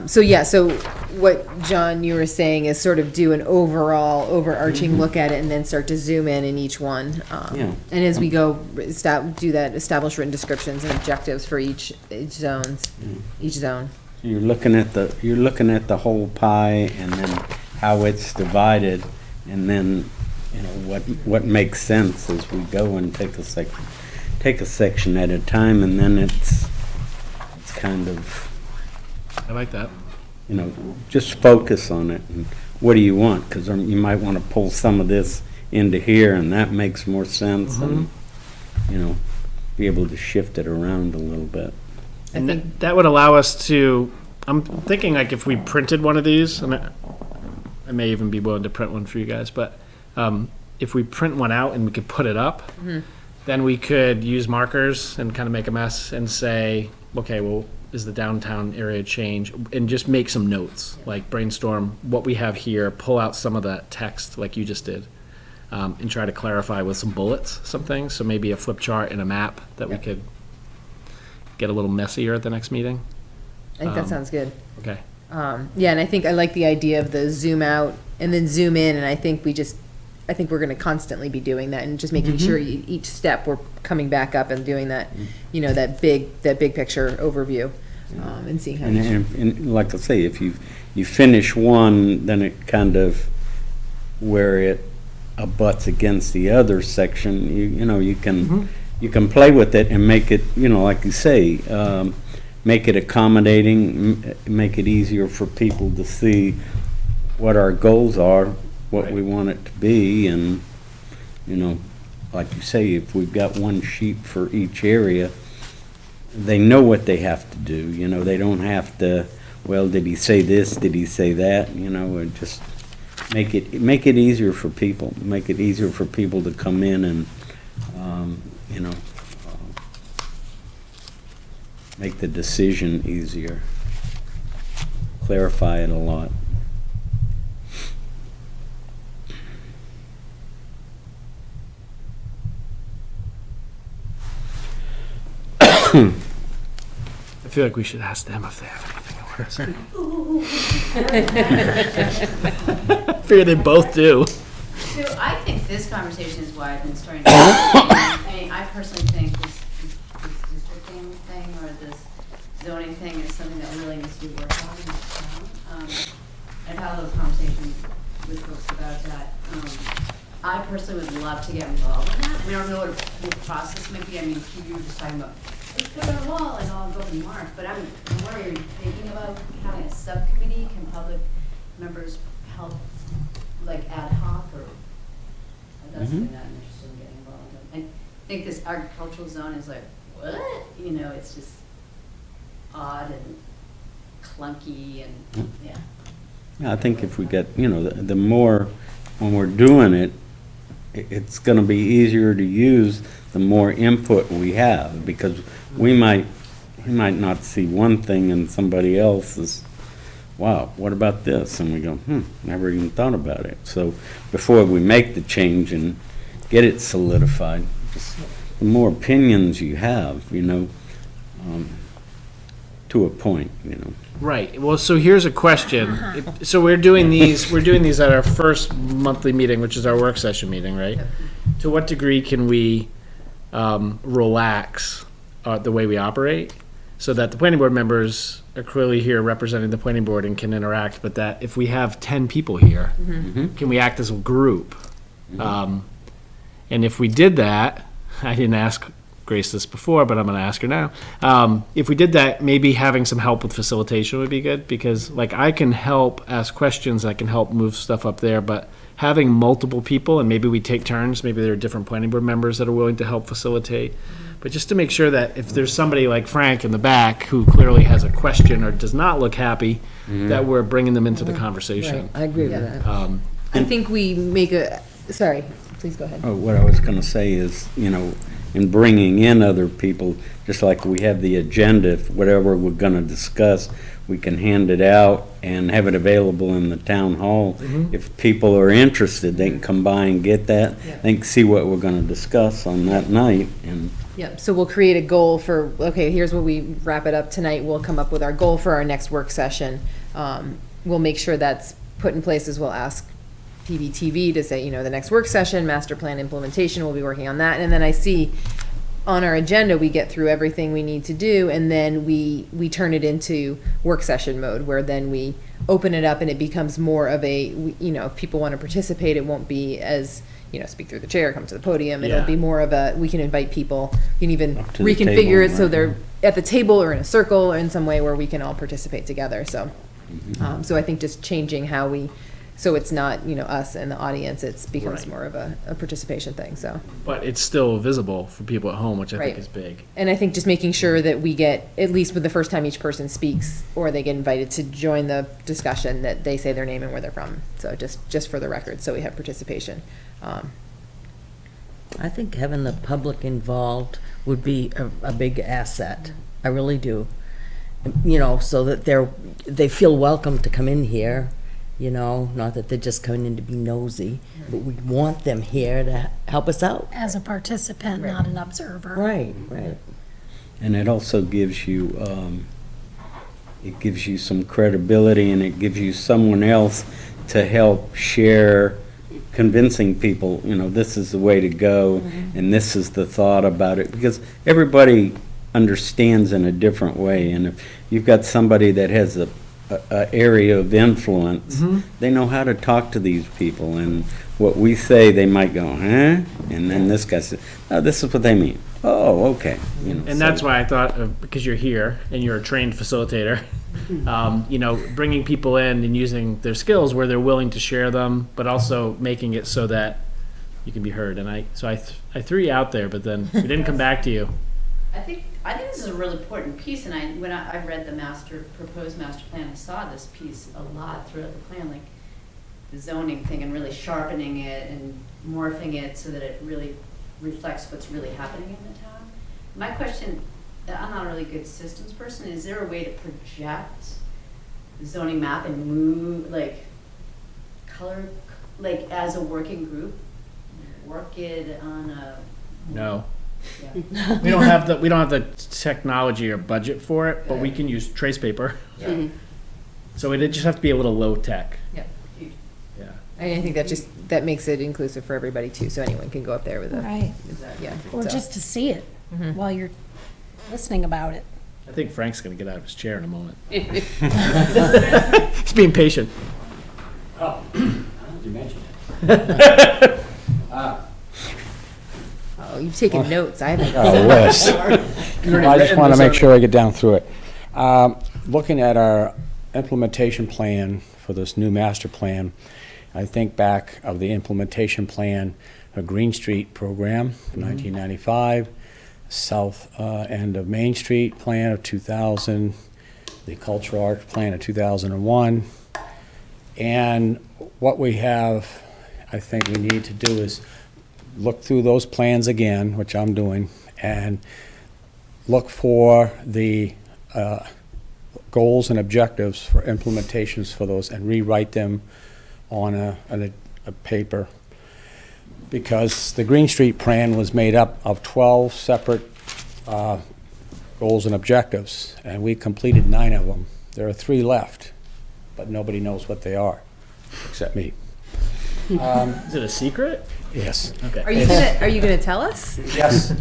So what, John, you were saying is sort of do an overall overarching look at it and then start to zoom in each one. Yeah. And as we go, establish written descriptions and objectives for each zone. You're looking at the whole pie, and then how it's divided, and then, what makes sense as we go and take a section at a time, and then it's kind of, I like that. just focus on it. And what do you want? Because you might want to pull some of this into here, and that makes more sense, and, be able to shift it around a little bit. And that would allow us to, I'm thinking like if we printed one of these, and I may even be willing to print one for you guys, but if we print one out and we could put it up, then we could use markers and kind of make a mess and say, okay, well, is the downtown area change? And just make some notes, like brainstorm what we have here, pull out some of that text like you just did, and try to clarify with some bullets, some things. So maybe a flip chart and a map that we could get a little messier at the next meeting. I think that sounds good. Okay. Yeah, and I think I like the idea of the zoom out and then zoom in, and I think we're gonna constantly be doing that and just making sure each step we're coming back up and doing that, that big picture overview, and seeing how. And like I say, if you finish one, then it kind of, where it abuts against the other section, you can play with it and make it, like you say, make it accommodating, make it easier for people to see what our goals are, what we want it to be, and, like you say, if we've got one sheet for each area, they know what they have to do, they don't have to, well, did he say this, did he say that, and just make it easier for people, to come in and, make the decision easier, clarify it a lot. I feel like we should ask them if they have anything else. I figure they both do. So I think this conversation is why I've been starting to, I mean, I personally think this districting thing or this zoning thing is something that really needs to be worked on in this town. I've had those conversations with folks about that. I personally would love to get involved in that. I mean, I don't know what the process might be. I mean, you were just talking about, let's put on a wall and I'll go and mark. But I'm worried, thinking about having a subcommittee. Can public members help, like ad hoc, or that's something that I'm interested in getting involved in. I think this agricultural zone is like, what? It's just odd and clunky and, yeah. Yeah, I think if we get, the more, when we're doing it, it's gonna be easier to use the more input we have, because we might not see one thing and somebody else is, wow, what about this? And we go, never even thought about it. So before we make the change and get it solidified, just the more opinions you have, to a point, Right. Well, so here's a question. So we're doing these at our first monthly meeting, which is our work session meeting, right? To what degree can we relax the way we operate so that the planning board members are clearly here representing the planning board and can interact, but that if we have 10 people here, can we act as a group? And if we did that, I didn't ask Grace this before, but I'm going to ask her now. If we did that, maybe having some help with facilitation would be good, because I can help ask questions, I can help move stuff up there, but having multiple people, and maybe we take turns, maybe there are different planning board members that are willing to help facilitate, but just to make sure that if there's somebody like Frank in the back who clearly has a question or does not look happy, that we're bringing them into the conversation. Right, I agree with that. I think we make sorry, please go ahead. Oh, what I was gonna say is, in bringing in other people, just like we have the agenda, if whatever we're gonna discuss, we can hand it out and have it available in the town hall. If people are interested, they can come by and get that. They can see what we're gonna discuss on that night, and Yep, so we'll create a goal for, okay, here's what we wrap it up tonight. We'll come up with our goal for our next work session. We'll make sure that's put in place, as we'll ask PBTV to say, the next work session, master plan implementation, we'll be working on that. And then I see on our agenda, we get through everything we need to do, and then we turn it into work session mode, where then we open it up and it becomes more of a, if people want to participate, it won't be as, speak through the chair, come to the podium. It'll be more of a, we can invite people, we can even Up to the reconfigure table, it so right. they're at the table or in a circle or in some way where we can all participate together. So, so I think just changing how we, so it's not, us and the audience, it becomes Right. more of a participation thing, so. But it's still visible for people at home, which I think Right. is big. And I think just making sure that we get, at least with the first time each person speaks, or they get invited to join the discussion, that they say their name and where they're from. So just for the record, so we have participation. I think having the public involved would be a big asset. I really do. You know, so that they feel welcome to come in here, you know, not that they're just coming in to be nosy, but we want them here to help us out. As a participant, not an observer. Right. And it also gives you, it gives you some credibility, and it gives you someone else to help share, convincing people, you know, this is the way to go, and this is the thought about it, because everybody understands in a different way, and if you've got somebody that has a area of influence, they know how to talk to these people, and what we say, they might go, huh? And then this guy says, oh, this is what they mean. Oh, okay. You know, And that's why I thought, because you're here and you're a trained facilitator, you know, bringing people in and using their skills where they're willing to share them, but also making it so that you can be heard. And I threw you out there, but then we didn't come back to you. I think this is a really important piece, and when I read the proposed master plan, I saw this piece a lot throughout the plan, like the zoning thing and really sharpening it and morphing it so that it really reflects what's really happening in the town. My question, I'm not a really good systems person, is there a way to project the zoning map and move, like, color, like, as a working group, work it on a... No. Yeah. We don't have the technology or budget for it, but we can use trace paper. Yeah. So it'd just have to be a little low tech. Yep. Yeah. I think that makes it inclusive for everybody too, so anyone can go up there with a. Right. Yeah. Or so. just to see it while you're listening about it. I think Frank's gonna get out of his chair in a moment. He's being patient. Oh, you mentioned it. Oh, you've taken notes. I haven't. Got a list. I just want to make sure I get down through it. Looking at our implementation plan for this new master plan, I think back of the implementation plan, a Green Street program, 1995, south end of Main Street plan of 2000, the Cultural Arts plan of 2001. And what we have, I think we need to do is look through those plans again, which I'm doing, and look for the goals and objectives for implementations for those and rewrite them on a paper. Because the Green Street plan was made up of 12 separate goals and objectives, and we completed 9 of them. There are 3 left, but nobody knows what they are, except me. Is it a secret? Yes. Okay. Are you gonna tell us? Yes.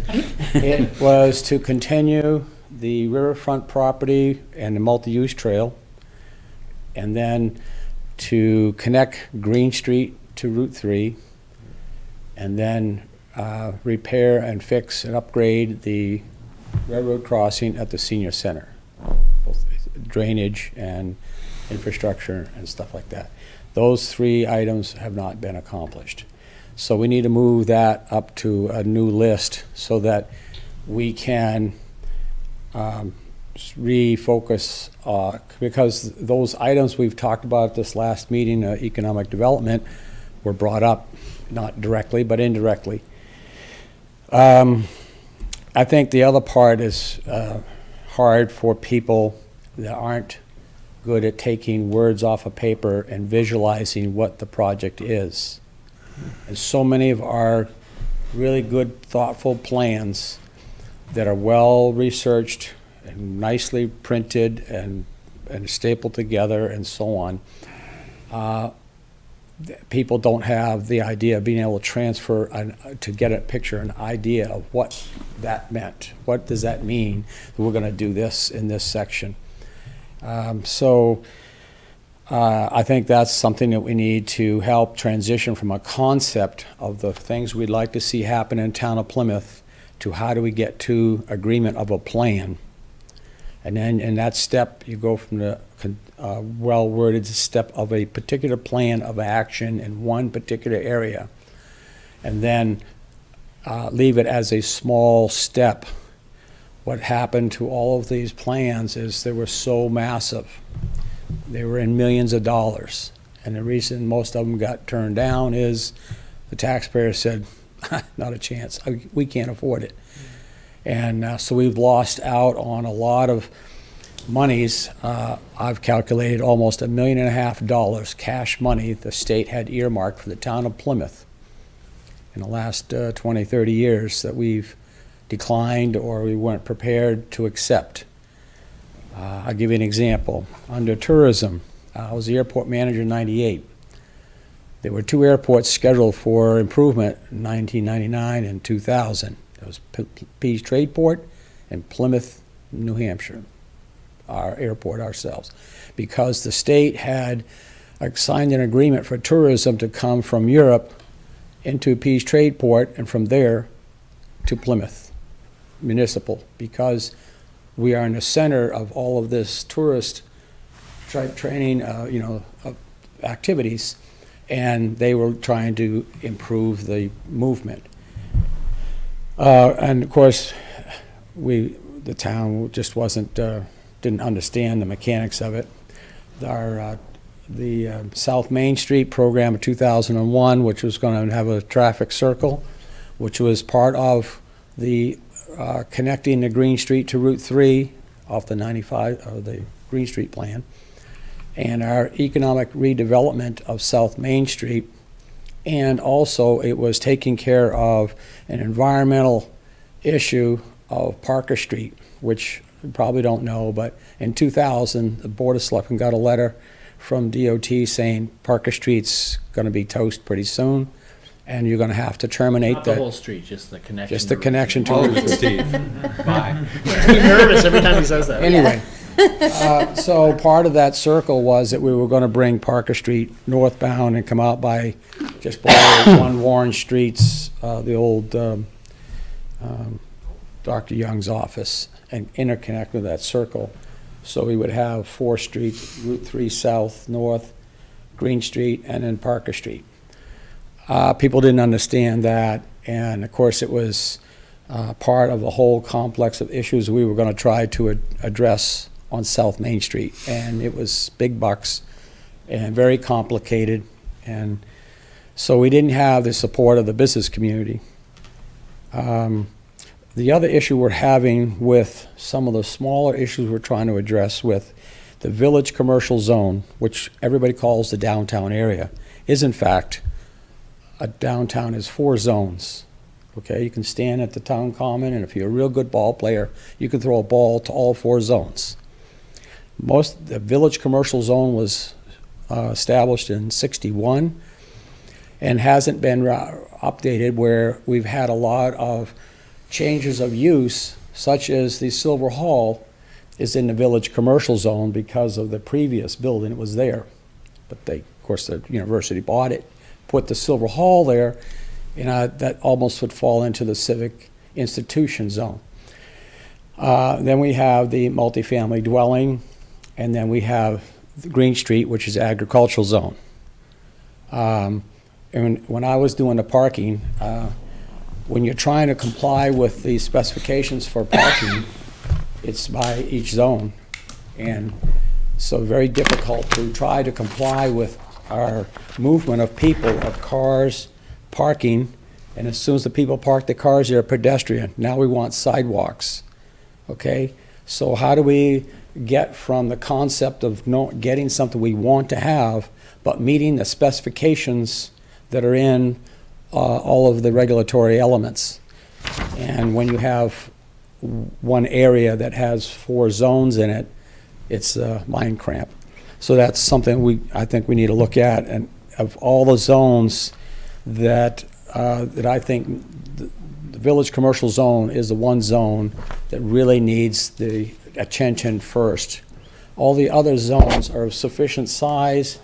It was to continue the riverfront property and the multi-use trail, and then to connect Green Street to Route 3, and then repair and fix and upgrade the railroad crossing at the senior center, both drainage and infrastructure and stuff like that. Those 3 items have not been accomplished. So we need to move that up to a new list so that we can refocus, because those items we've talked about at this last meeting, economic development, were brought up, not directly, but indirectly. I think the other part is hard for people that aren't good at taking words off of paper and visualizing what the project is. And so many of our really good, thoughtful plans that are well-researched and nicely printed and stapled together and so on, people don't have the idea of being able to transfer, to get a picture, an idea of what that meant. What does that mean that we're going to do this in this section? I think that's something that we need to help transition from a concept of the things we'd like to see happen in town of Plymouth to how do we get to agreement of a plan. And then in that step, you go from the well-worded step of a particular plan of action in one particular area, and then leave it as a small step. What happened to all of these plans is they were so massive. They were in millions of dollars. And the reason most of them got turned down is the taxpayer said, not a chance. We can't afford it. And so we've lost out on a lot of monies. I've calculated almost $1.5 million cash money the state had earmarked for the town of Plymouth in the last 20, 30 years that we've declined or we weren't prepared to accept. I'll give you an example. Under tourism, I was the airport manager in '98. There were 2 airports scheduled for improvement in 1999 and 2000. It was Pease Tradeport and Plymouth, New Hampshire, our airport ourselves, because the state had signed an agreement for tourism to come from Europe into Pease Tradeport and from there to Plymouth Municipal, because we are in the center of all of this tourist training, activities, and they were trying to improve the movement. And of course, the town just didn't understand the mechanics of it. The South Main Street program of 2001, which was going to have a traffic circle, which was part of the connecting the Green Street to Route 3 off the 95, or the Green Street plan, and our economic redevelopment of South Main Street. And also it was taking care of an environmental issue of Parker Street, which you probably don't know, but in 2000, the Board of Selectmen got a letter from DOT saying Parker Street's going to be toast pretty soon, and you're going to have to terminate Not the whole street, just the connection. Just the connection to Oh, Route 3. Steve. Bye. I'm nervous every time he says that. Anyway, so part of that circle was that we were going to bring Parker Street northbound and come out by just below 1 Warren Street's, the old Dr. Young's office, and interconnect with that circle. So we would have 4th Street, Route 3 South, North, Green Street, and then Parker Street. People didn't understand that, and of course it was part of the whole complex of issues we were going to try to address on South Main Street, and it was big bucks and very complicated, and so we didn't have the support of the business community. The other issue we're having with some of the smaller issues we're trying to address with the village commercial zone, which everybody calls the downtown area, is in fact, a downtown is 4 zones. Okay, you can stand at the town common, and if you're a real good ball player, you can throw a ball to all 4 zones. The village commercial zone was established in '61 and hasn't been updated, where we've had a lot of changes of use, such as the Silver Hall is in the village commercial zone because of the previous building. It was there, but of course, the university bought it, put the Silver Hall there, and that almost would fall into the civic institution zone. Then we have the multifamily dwelling, and then we have the Green Street, which is agricultural zone. And when I was doing the parking, when you're trying to comply with the specifications for parking, it's by each zone. And so very difficult to try to comply with our movement of people, of cars, parking, and as soon as the people park the cars, they're a pedestrian. Now we want sidewalks, okay? So how do we get from the concept of getting something we want to have, but meeting the specifications that are in all of the regulatory elements? And when you have one area that has 4 zones in it, it's a mind cramp. So that's something I think we need to look at. And of all the zones that I think the village commercial zone is the one zone that really needs the attention first. All the other zones are of sufficient size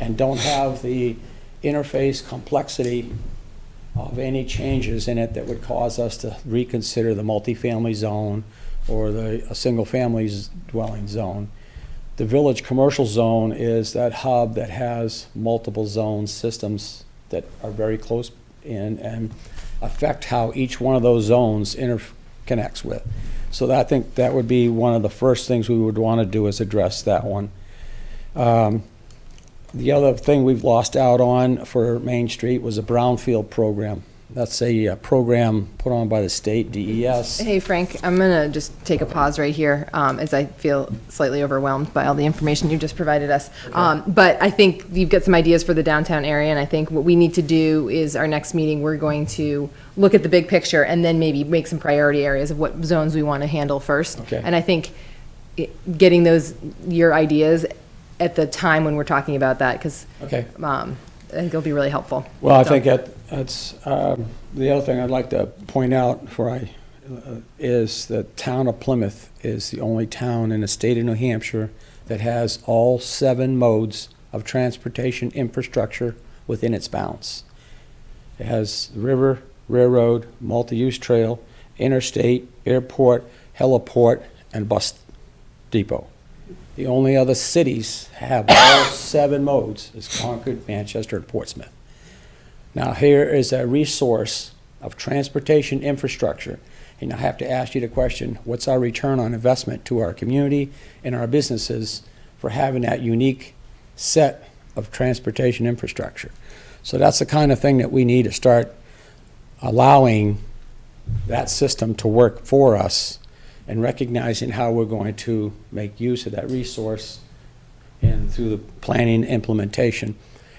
and don't have the interface complexity of any changes in it that would cause us to reconsider the multifamily zone or a single family dwelling zone. The village commercial zone is that hub that has multiple zone systems that are very close in and affect how each one of those zones interconnects with. So I think that would be one of the first things we would want to do, is address that one. The other thing we've lost out on for Main Street was a brownfield program. that's a program put on by the state, DES. Hey, Frank, I'm gonna just take a pause right here, as I feel slightly overwhelmed by all the information you just provided us. But I think you've got some ideas for the downtown area, and I think what we need to do is our next meeting, we're going to look at the big picture and then maybe make some priority areas of what zones we want to handle first. Okay. And I think getting your ideas at the time when we're talking about that, because Okay. I think it'll be really helpful. Well, I So- think that's, the other thing I'd like to point out is the town of Plymouth is the only town in the state of New Hampshire that has all 7 modes of transportation infrastructure within its bounds. It has river, railroad, multi-use trail, interstate, airport, heliport, and bus depot. The only other cities have all 7 modes is Concord, Manchester, and Portsmouth. Now, here is a resource of transportation infrastructure, and I have to ask you the question, what's our return on investment to our community and our businesses for having that unique set of transportation infrastructure? So that's the kind of thing that we need to start allowing that system to work for us and recognizing how we're going to make use of that resource and through the planning implementation.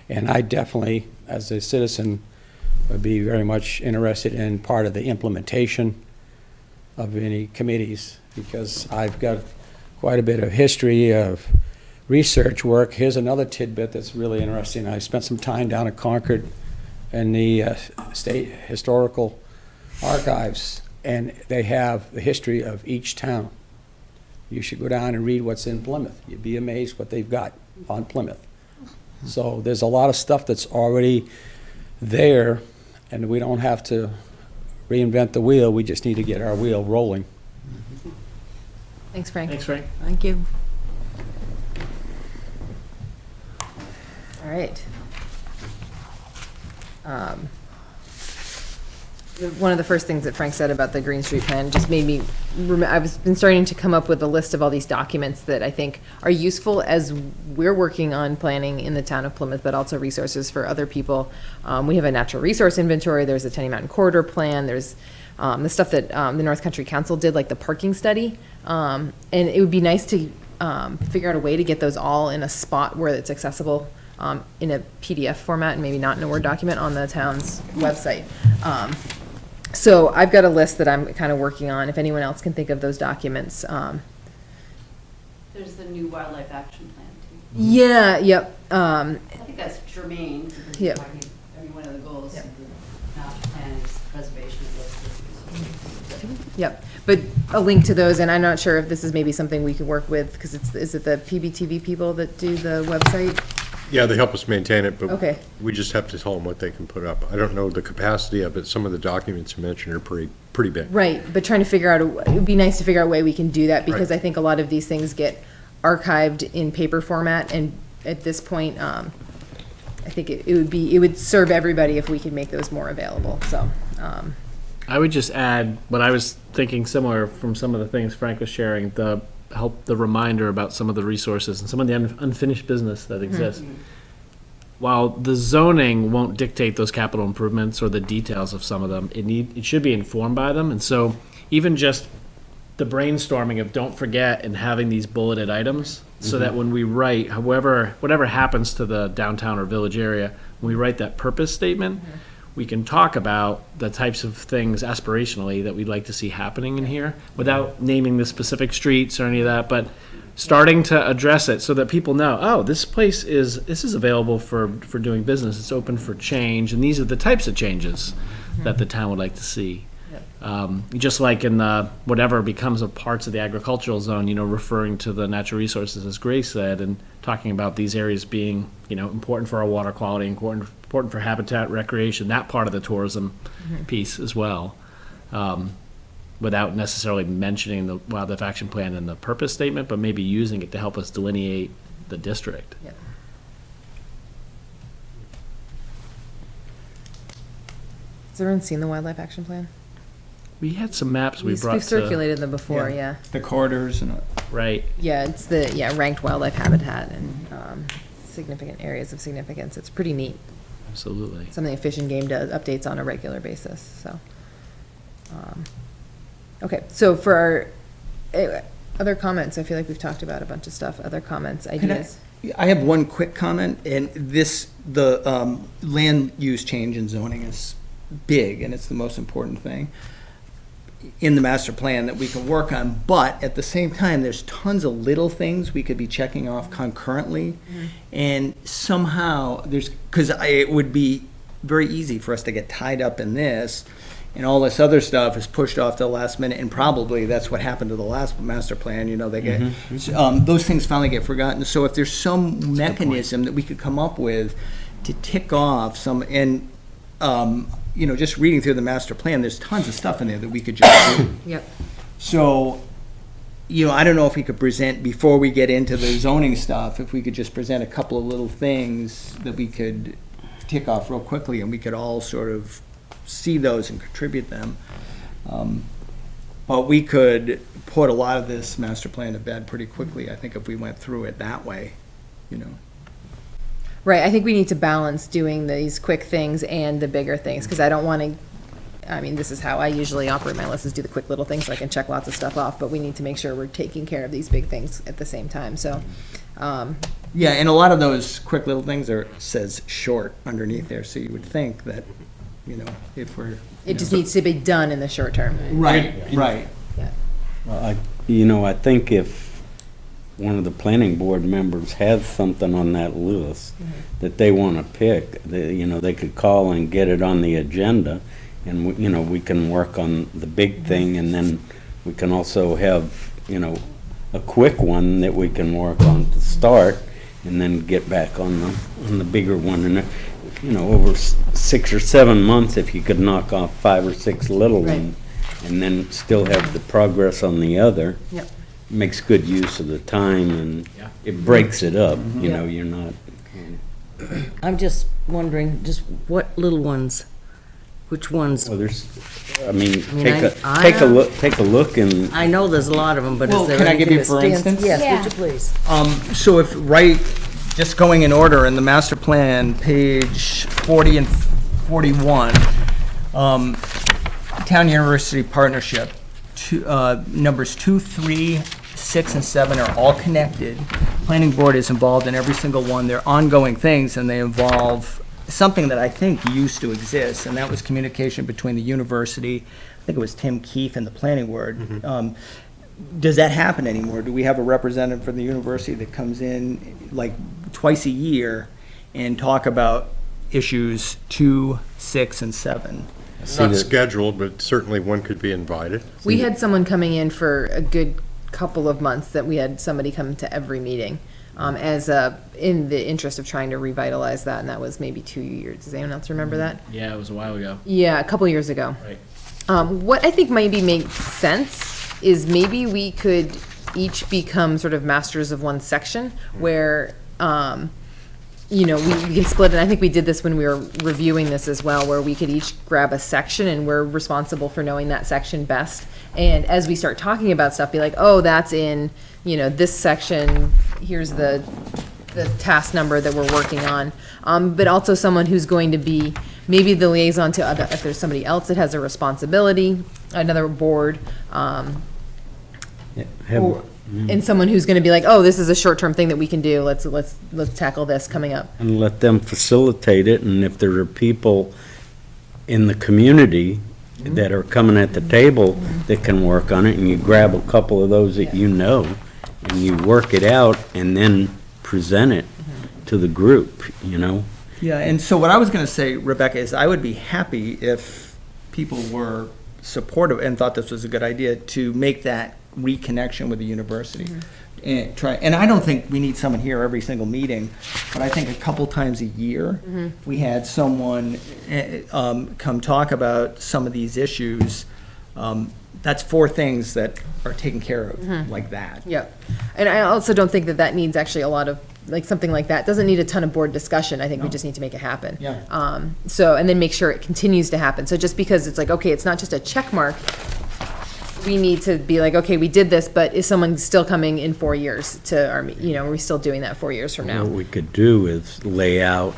And I definitely, as a citizen, would be very much interested in part of the implementation of any committees, because I've got quite a bit of history of research work. Here's another tidbit that's really interesting. I spent some time down at Concord in the State Historical Archives, and they have the history of each town. You should go down and read what's in Plymouth. You'd be amazed what they've got on Plymouth. So there's a lot of stuff that's already there, and we don't have to reinvent the wheel. We just need to get our wheel rolling. Thanks, Frank. Thanks, Frank. Thank you. All right. One of the first things that Frank said about the Green Street plan just made me, I've been starting to come up with a list of all these documents that I think are useful as we're working on planning in the town of Plymouth, but also resources for other people. We have a natural resource inventory, there's a Tenny Mountain Corridor plan, there's the stuff that the North Country Council did, like the parking study. And it would be nice to figure out a way to get those all in a spot where it's accessible in a PDF format and maybe not in a Word document on the town's website. So I've got a list that I'm kind of working on, if anyone else can think of those documents. There's the new wildlife action plan too. Yeah, yep. I think that's germane. Because Yep. every one of the goals Yep. of the master plan is preservation of those species. Yep, but a link to those, and I'm not sure if this is maybe something we could work with, because is it the PBTV people that do the website? Yeah, they help us maintain it, but Okay. we just have to tell them what they can put up. I don't know the capacity of it. Some of the documents you mentioned are pretty big. Right, but trying to figure out, it would be nice to figure out a way we can do that, because Right. I think a lot of these things get archived in paper format, and at this point, I think it would serve everybody if we could make those more available, so. I would just add, what I was thinking similar from some of the things Frank was sharing, the reminder about some of the resources and some of the unfinished business that exists. While the zoning won't dictate those capital improvements or the details of some of them, it should be informed by them. And so even just the brainstorming of don't forget and having these bulleted items, so that when we write, whatever happens to the downtown or village area, when we write that purpose statement, we can talk about the types of things aspirationally that we'd like to see happening in here without naming the specific streets or any of that, but starting to address it so that people know, oh, this is available for doing business. It's open for change, and these are the types of changes that the town would like to see. Just like in the whatever becomes of parts of the agricultural zone, referring to the natural resources, as Grace said, and talking about these areas being, important for our water quality, important for habitat, recreation, that part of the tourism piece as well, without necessarily mentioning the wildlife action plan and the purpose statement, but maybe using it to help us delineate the district. Yep. Has everyone seen the wildlife action plan? We had some maps we brought We've to, circulated them before, yeah. The corridors and, right, Yeah, it's ranked wildlife habitat and significant areas of significance. It's pretty neat. Absolutely. something Fish and Game does, updates on a regular basis, so. Okay, so for our, other comments, I feel like we've talked about a bunch of stuff, other comments, ideas. I have one quick comment, and the land use change in zoning is big, and it's the most important thing in the master plan that we can work on, but at the same time, there's tons of little things we could be checking off concurrently, and somehow, because it would be very easy for us to get tied up in this, and all this other stuff is pushed off to the last minute, and probably that's what happened to the last master plan, they get, those things finally get forgotten. So if there's some mechanism that we could come up with to tick off some, and, just reading through the master plan, there's tons of stuff in there that we could just do. Yep. So, I don't know if we could present, before we get into the zoning stuff, if we could just present a couple of little things that we could tick off real quickly, and we could all sort of see those and contribute them. But we could put a lot of this master plan to bed pretty quickly, I think, if we went through it that way, Right, I think we need to balance doing these quick things and the bigger things, because I don't want to, this is how I usually operate my list, is do the quick little things so I can check lots of stuff off, but we need to make sure we're taking care of these big things at the same time, so. Yeah, and a lot of those quick little things says short underneath there, so you would think that, if we're. It just needs to be done in the short term. Right. Well, I think if one of the planning board members has something on that list that they want to pick, they could call and get it on the agenda, and, we can work on the big thing, and then we can also have, a quick one that we can work on to start, and then get back on the bigger one. And, over 6 or 7 months, if you could knock off 5 or 6 little ones, and then still have the progress on the other. Yep. Makes good use of the time, and it breaks it up, you're not. I'm just wondering, just what little ones, which ones? Well, take I a look, and. I know there's a lot of them, but Well, is there can I give anything you that for stands? instance? Yes, Yeah. would you please? So just going in order in the master plan, page 40 and 41, Town University Partnership, numbers 2, 3, 6, and 7 are all connected. Planning board is involved in every single one. They're ongoing things, and they involve something that I think used to exist, and that was communication between the university, I think it was Tim Keefe and the planning board. Does that happen anymore? Do we have a representative from the university that comes in like twice a year and talk about issues 2, 6, and 7? Not scheduled, but certainly one could be invited. We had someone coming in for a good couple of months, that we had somebody come to every meeting, in the interest of trying to revitalize that, and that was maybe 2 years. Does anyone else remember that? Yeah, it was a while ago. Yeah, a couple years ago. Right. What I think maybe makes sense is maybe we could each become sort of masters of one section, where, we can split it. I think we did this when we were reviewing this as well, where we could each grab a section, and we're responsible for knowing that section best. And as we start talking about stuff, be like, oh, that's in, this section, here's the task number that we're working on. But also someone who's going to be maybe the liaison to other, if there's somebody else that has a responsibility, another board, and someone who's going to be like, oh, this is a short-term thing that we can do. Let's tackle this coming up. And let them facilitate it, and if there are people in the community that are coming at the table that can work on it, and you grab a couple of those that and you work it out, and then present it to the group, Yeah, and so what I was going to say, Rebecca, is I would be happy if people were supportive and thought this was a good idea to make that reconnection with the university. And I don't think we need someone here every single meeting, but I think a couple times a year, we had someone come talk about some of these issues. That's 4 things that are taken care of like that. Yeah. And I also don't think that needs actually a lot of, like, something like that doesn't need a ton of board discussion. I think we just need to make it happen. Yeah. And then make sure it continues to happen. So just because it's like, okay, it's not just a check mark, we need to be like, okay, we did this, but is someone still coming in 4 years to our, are we still doing that 4 years from now? What we could do is lay out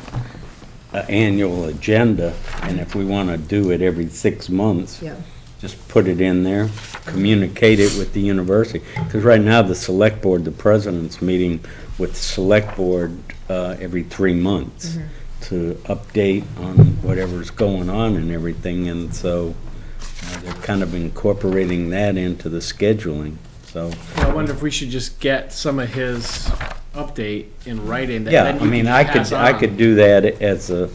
a annual agenda, and if we want to do it every 6 months, Yeah. just put it in there, communicate it with the university. Because right now, the select board, the president's meeting with the select board every 3 months to update on whatever's going on and everything, and so they're kind of incorporating that into the scheduling, so. I wonder if we should just get some of his update in writing. That Yeah, then I he mean, can I pass could, I on. could do that as a,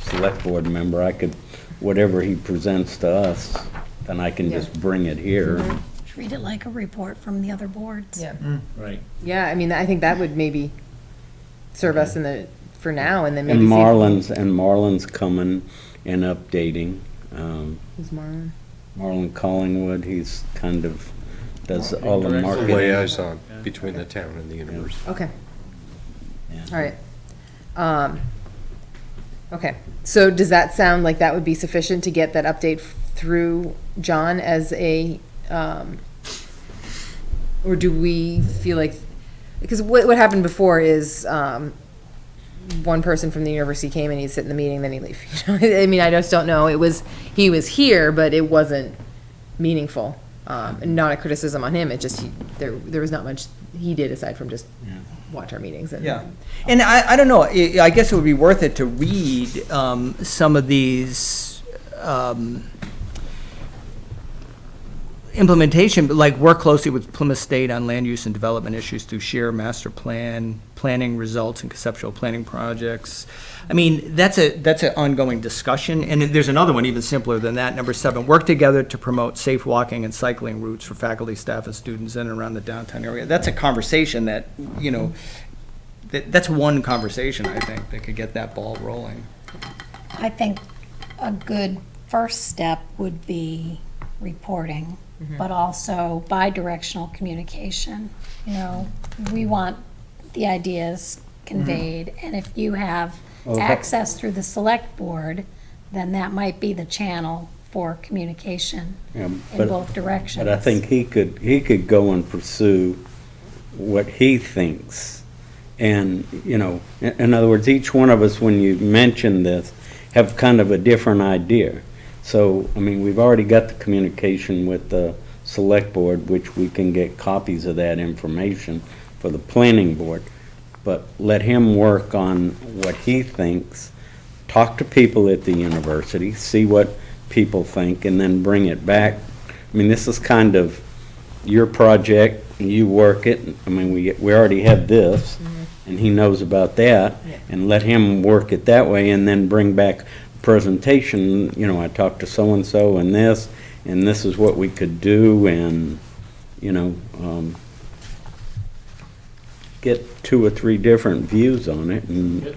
select board member. I could, whatever he presents to us, then I can just bring it here. Treat it like a report from the other boards. Yeah. Right. Yeah, I mean, I think that would maybe serve us for now, and then maybe. And see if- Marlon's coming and updating. Who's Marlon? Marlon Collingwood, he's kind of, does all the The marketing. liaison between the town and the university. Okay, Yeah. all right. Okay, so does that sound like that would be sufficient to get that update through John as a, or do we feel like, because what happened before is, one person from the university came and he'd sit in the meeting, then he'd leave. You know, I mean, I just don't know. He was here, but it wasn't meaningful. And not a criticism on him. It just, there was not much he did aside from just watch our meetings. And Yeah, and I don't know, I guess it would be worth it to read some of these implementation, but like work closely with Plymouth State on land use and development issues through share master plan, planning results and conceptual planning projects. I mean, that's an ongoing discussion, and then there's another one even simpler than that, number 7, work together to promote safe walking and cycling routes for faculty, staff, and students in and around the downtown area. That's a conversation that, that's one conversation, I think, that could get that ball rolling. I think a good first step would be reporting, but also bi-directional communication. We want the ideas conveyed, and if you have Well, access through the select board, then that might be the channel for communication Yeah, in but- both directions. But I think he could go and pursue what he thinks. And, in other words, each one of us, when you mention this, have kind of a different idea. So, I mean, we've already got the communication with the select board, which we can get copies of that information for the planning board. But let him work on what he thinks, talk to people at the university, see what people think, and then bring it back. I mean, this is kind of your project, and you work it. I mean, we already have this, and he knows about that, and let him work it that way, and then bring back presentation. I talked to so-and-so and this is what we could do, and, get 2 or 3 different views on it, and,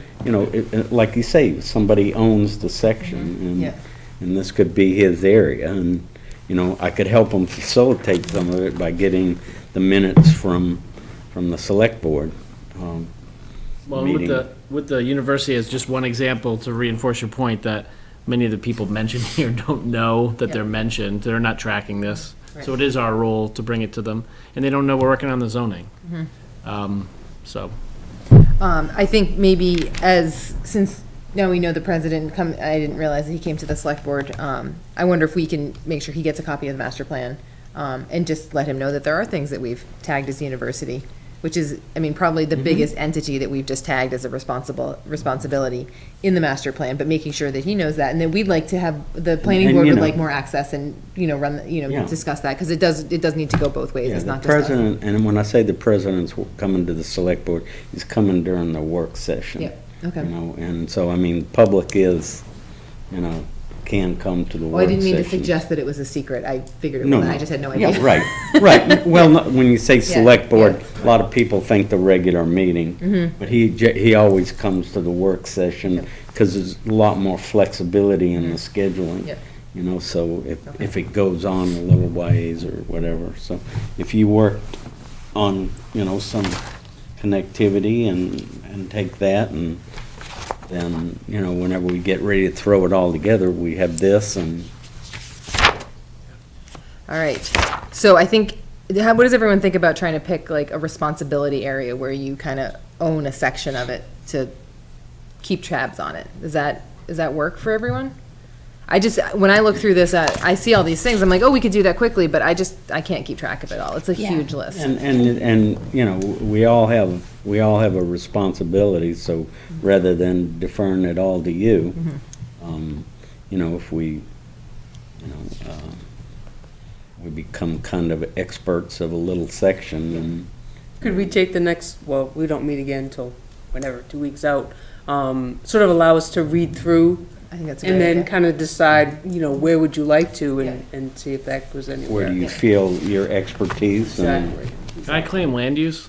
like you say, somebody owns the section, Yeah. and this could be his area, and, I could help him facilitate some of it by getting the minutes from the select board. Well, Meeting. with the university as just one example to reinforce your point that many of the people mentioned here don't know that they're mentioned. They're not tracking this. So it is our role to bring it to them. And they don't know we're working on the zoning. So. I think maybe since now we know the president I didn't realize that he came to the select board. I wonder if we can make sure he gets a copy of the master plan, and just let him know that there are things that we've tagged as university, which is, I mean, probably the biggest entity that we've just tagged as a responsibility in the master plan, but making sure that he knows that. And then we'd like to have, the planning And, board you would know- like more access and, run, Yeah. discuss that, because it does need to go both ways. Yeah, It's the not just us. president, and when I say the president's coming to the select board, he's coming during the work session. Yeah, okay. And so, I mean, public is, can come to the Well, I work didn't mean to session. suggest that it was a secret. I figured it No, was, no. I just had no idea. Yeah, right. Well, when you say select board, a lot of people think the regular meeting, Mm-hmm. but he always comes to the work session, because there's a lot more flexibility in the scheduling. Yep. So if it goes on a little ways or whatever, so if you worked on, some connectivity and take that, and then, whenever we get ready to throw it all together, we have this, and All right. So I think, what does everyone think about trying to pick like a responsibility area where you kind of own a section of it to keep tabs on it. Does that work for everyone? When I look through this, I see all these things, I'm like, oh, we could do that quickly, but I can't keep track of it all. It's a Yeah. huge list. And, you know, we all have a responsibility, so rather than deferring it all to you, you know, if we, you know, we become kind of experts of a little section, and Could we take the next, well, we don't meet again until whenever, 2 weeks out, sort of allow us to read through I think that's a and good then idea. kind of decide, you know, where would you like to and see if that goes anywhere. where do you feel your expertise and Exactly. Can I claim land use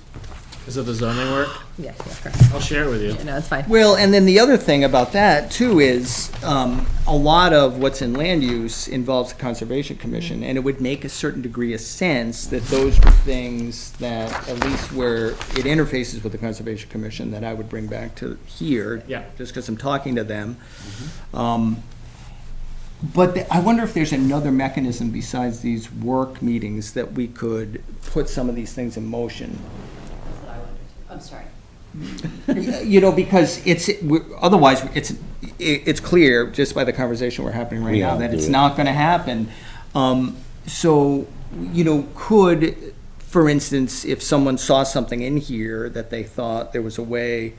because of the zoning work? Yeah, sure. I'll share it with you. Yeah, no, it's fine. Well, and then the other thing about that too is, a lot of what's in land use involves the Conservation Commission, and it would make a certain degree of sense that those were things that, at least where it interfaces with the Conservation Commission, that I would bring back to here. Yeah. Just because I'm talking to them. But I wonder if there's another mechanism besides these work meetings that we could put some of these things in motion. That's what I wondered too. I'm sorry. You know, because otherwise, it's clear, just by the conversation we're having right We now, all that do it's it. not gonna happen. So, you know, could, for instance, if someone saw something in here that they thought there was a way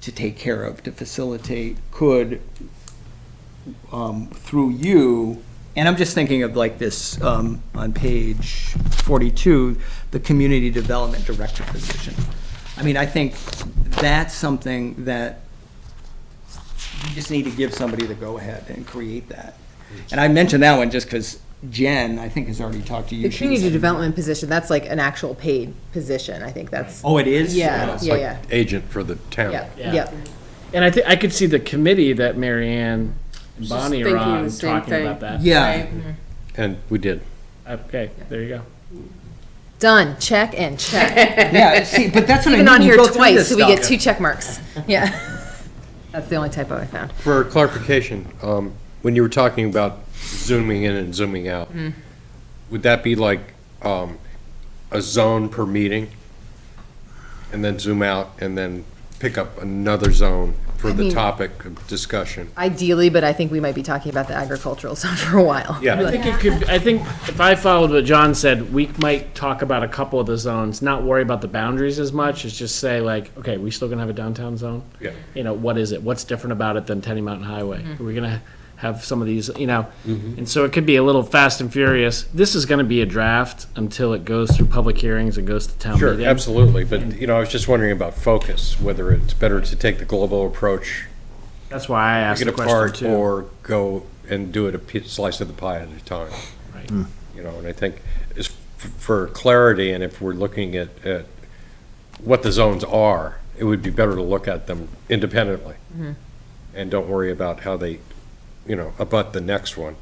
to take care of, to facilitate, could, through you, and I'm just thinking of like this, on page 42, the Community Development Director position. I mean, I think that's something that you just need to give somebody the go-ahead and create that. And I mentioned that one just because Jen, I think, has already talked to you. The She community was- development position, that's like an actual paid position. I think that's, Oh, it is? yeah, It's yeah, like yeah. agent for the town. Yeah, Yeah. yeah. And I think I could see the committee that Mary Ann and Just Bonnie are thinking on the same talking thing. about that. Yeah. Right. And we did. Okay, there you go. Done, check and check. Yeah, see, but that's what I Even mean. on we here go through twice, this so we get stuff. 2 check marks. Yeah. That's the only typo I found. For clarification, when you were talking about zooming in and zooming out, would that be like a zone per meeting? And then zoom out and then pick up another zone for I the mean- topic of discussion? Ideally, but I think we might be talking about the agricultural zone for a while. Yeah. I think it could, I think if I followed what John said, we might talk about a couple of the zones, not worry about the boundaries as much, as just say like, okay, we still gonna have a downtown zone? Yeah. You know, what is it? What's different about it than Tenny Mountain Highway? Are we gonna have some of these, you know? And so it could be a little fast and furious. This is gonna be a draft until it goes through public hearings and goes to town Sure, meeting. absolutely, but, I was just wondering about focus, whether it's better to take the global approach, That's why I asked pick the it question apart, too. or go and do it slice of the pie at a time. Right. And I think is for clarity, and if we're looking at what the zones are, it would be better to look at them independently. And don't worry about how they, abut the next one.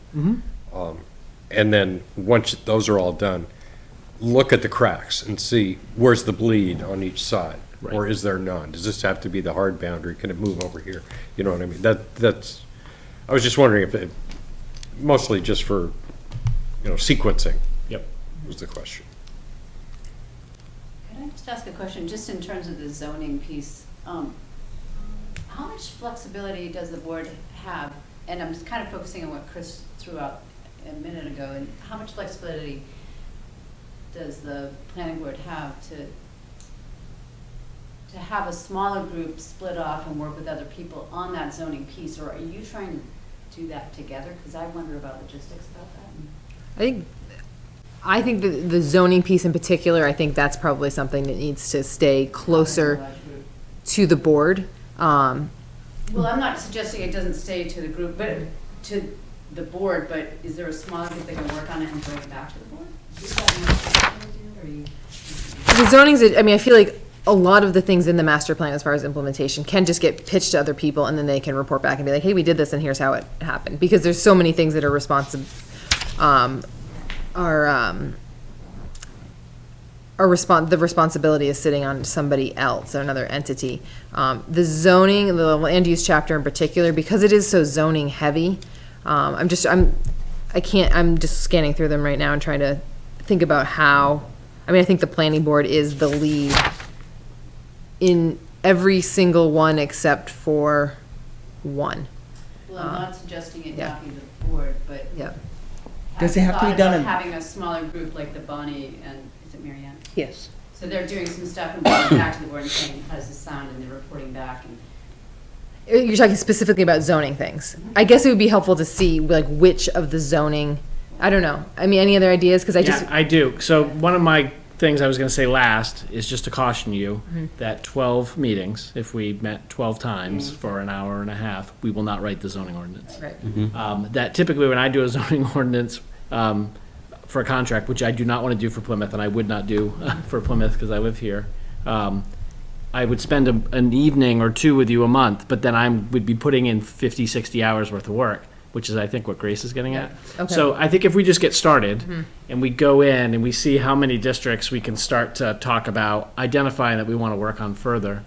And then, once those are all done, look at the cracks and see where's the bleed on each side? Or Right. is there none? Does this have to be the hard boundary? Can it move over here? You know what I mean? That's, I was just wondering if it, mostly just for, sequencing Yep. was the question. Could I just ask a question, just in terms of the zoning piece? How much flexibility does the board have? And I'm just kind of focusing on what Chris threw out a minute ago, and how much flexibility does the planning board have to have a smaller group split off and work with other people on that zoning piece? Or are you trying to do that together? Because I wonder about logistics about that. I think the zoning piece in particular, I think that's probably something that needs to stay closer to the board. Well, I'm not suggesting it doesn't stay to the group, but to the board, but is there a smaller group that can work on it and bring it back to the board? Is that more flexible to do, or you? The zoning's, I feel like a lot of the things in the master plan as far as implementation can just get pitched to other people and then they can report back and be like, hey, we did this and here's how it happened. Because there's so many things that are the responsibility is sitting on somebody else or another entity. The zoning, the land use chapter in particular, because it is so zoning heavy, I'm just scanning through them right now and trying to think about how, I think the planning board is the lead in every single one except for one. Well, I'm not suggesting it yeah. not be the board, but. Yep. Does it have to be I've done thought in- about having a smaller group like the Bonnie and, is it Mary Ann? Yes. So they're doing some stuff and going back to the board and saying, how does this sound, and they're reporting back, and You're talking specifically about zoning things. I guess it would be helpful to see like which of the zoning, I don't know. I mean, any other ideas? Because I just, Yeah, I do. So one of my things I was gonna say last is just to caution you that 12 meetings, if we met 12 times for an hour and a half, we will not write the zoning ordinance. right. That typically when I do a zoning ordinance, for a contract, which I do not want to do for Plymouth, and I would not do for Plymouth because I live here, I would spend an evening or two with you a month, but then I would be putting in 50, 60 hours worth of work, which is, I think, what Grace is getting at. Okay. So I think if we just get started and we go in and we see how many districts we can start to talk about, identifying that we want to work on further,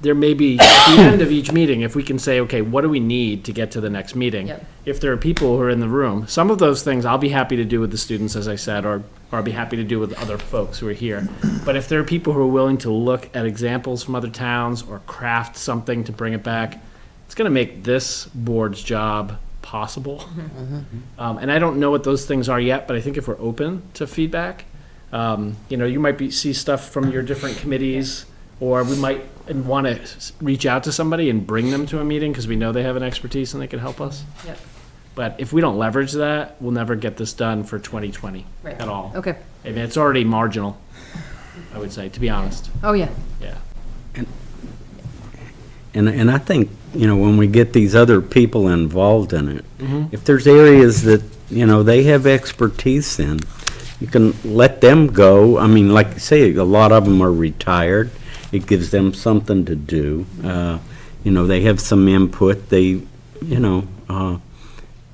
there may be, at the end of each meeting, if we can say, okay, what do we need to get to the next meeting? Yep. If there are people who are in the room, some of those things I'll be happy to do with the students, as I said, or I'll be happy to do with other folks who are here. But if there are people who are willing to look at examples from other towns or craft something to bring it back, it's going to make this board's job possible. And I don't know what those things are yet, but I think if we're open to feedback, you might see stuff from your different committees, or we might want to reach out to somebody and bring them to a meeting because we know they have an expertise and they could help us. Yep. But if we don't leverage that, we'll never get this done for 2020 Right. at all. Okay. I mean, it's already marginal, I would say, to be honest. Oh, yeah. Yeah. And I think, when we get these other people involved in it, if there's areas that, they have expertise in, you can let them go. I mean, like you say, a lot of them are retired. It gives them something to do. They have some input. They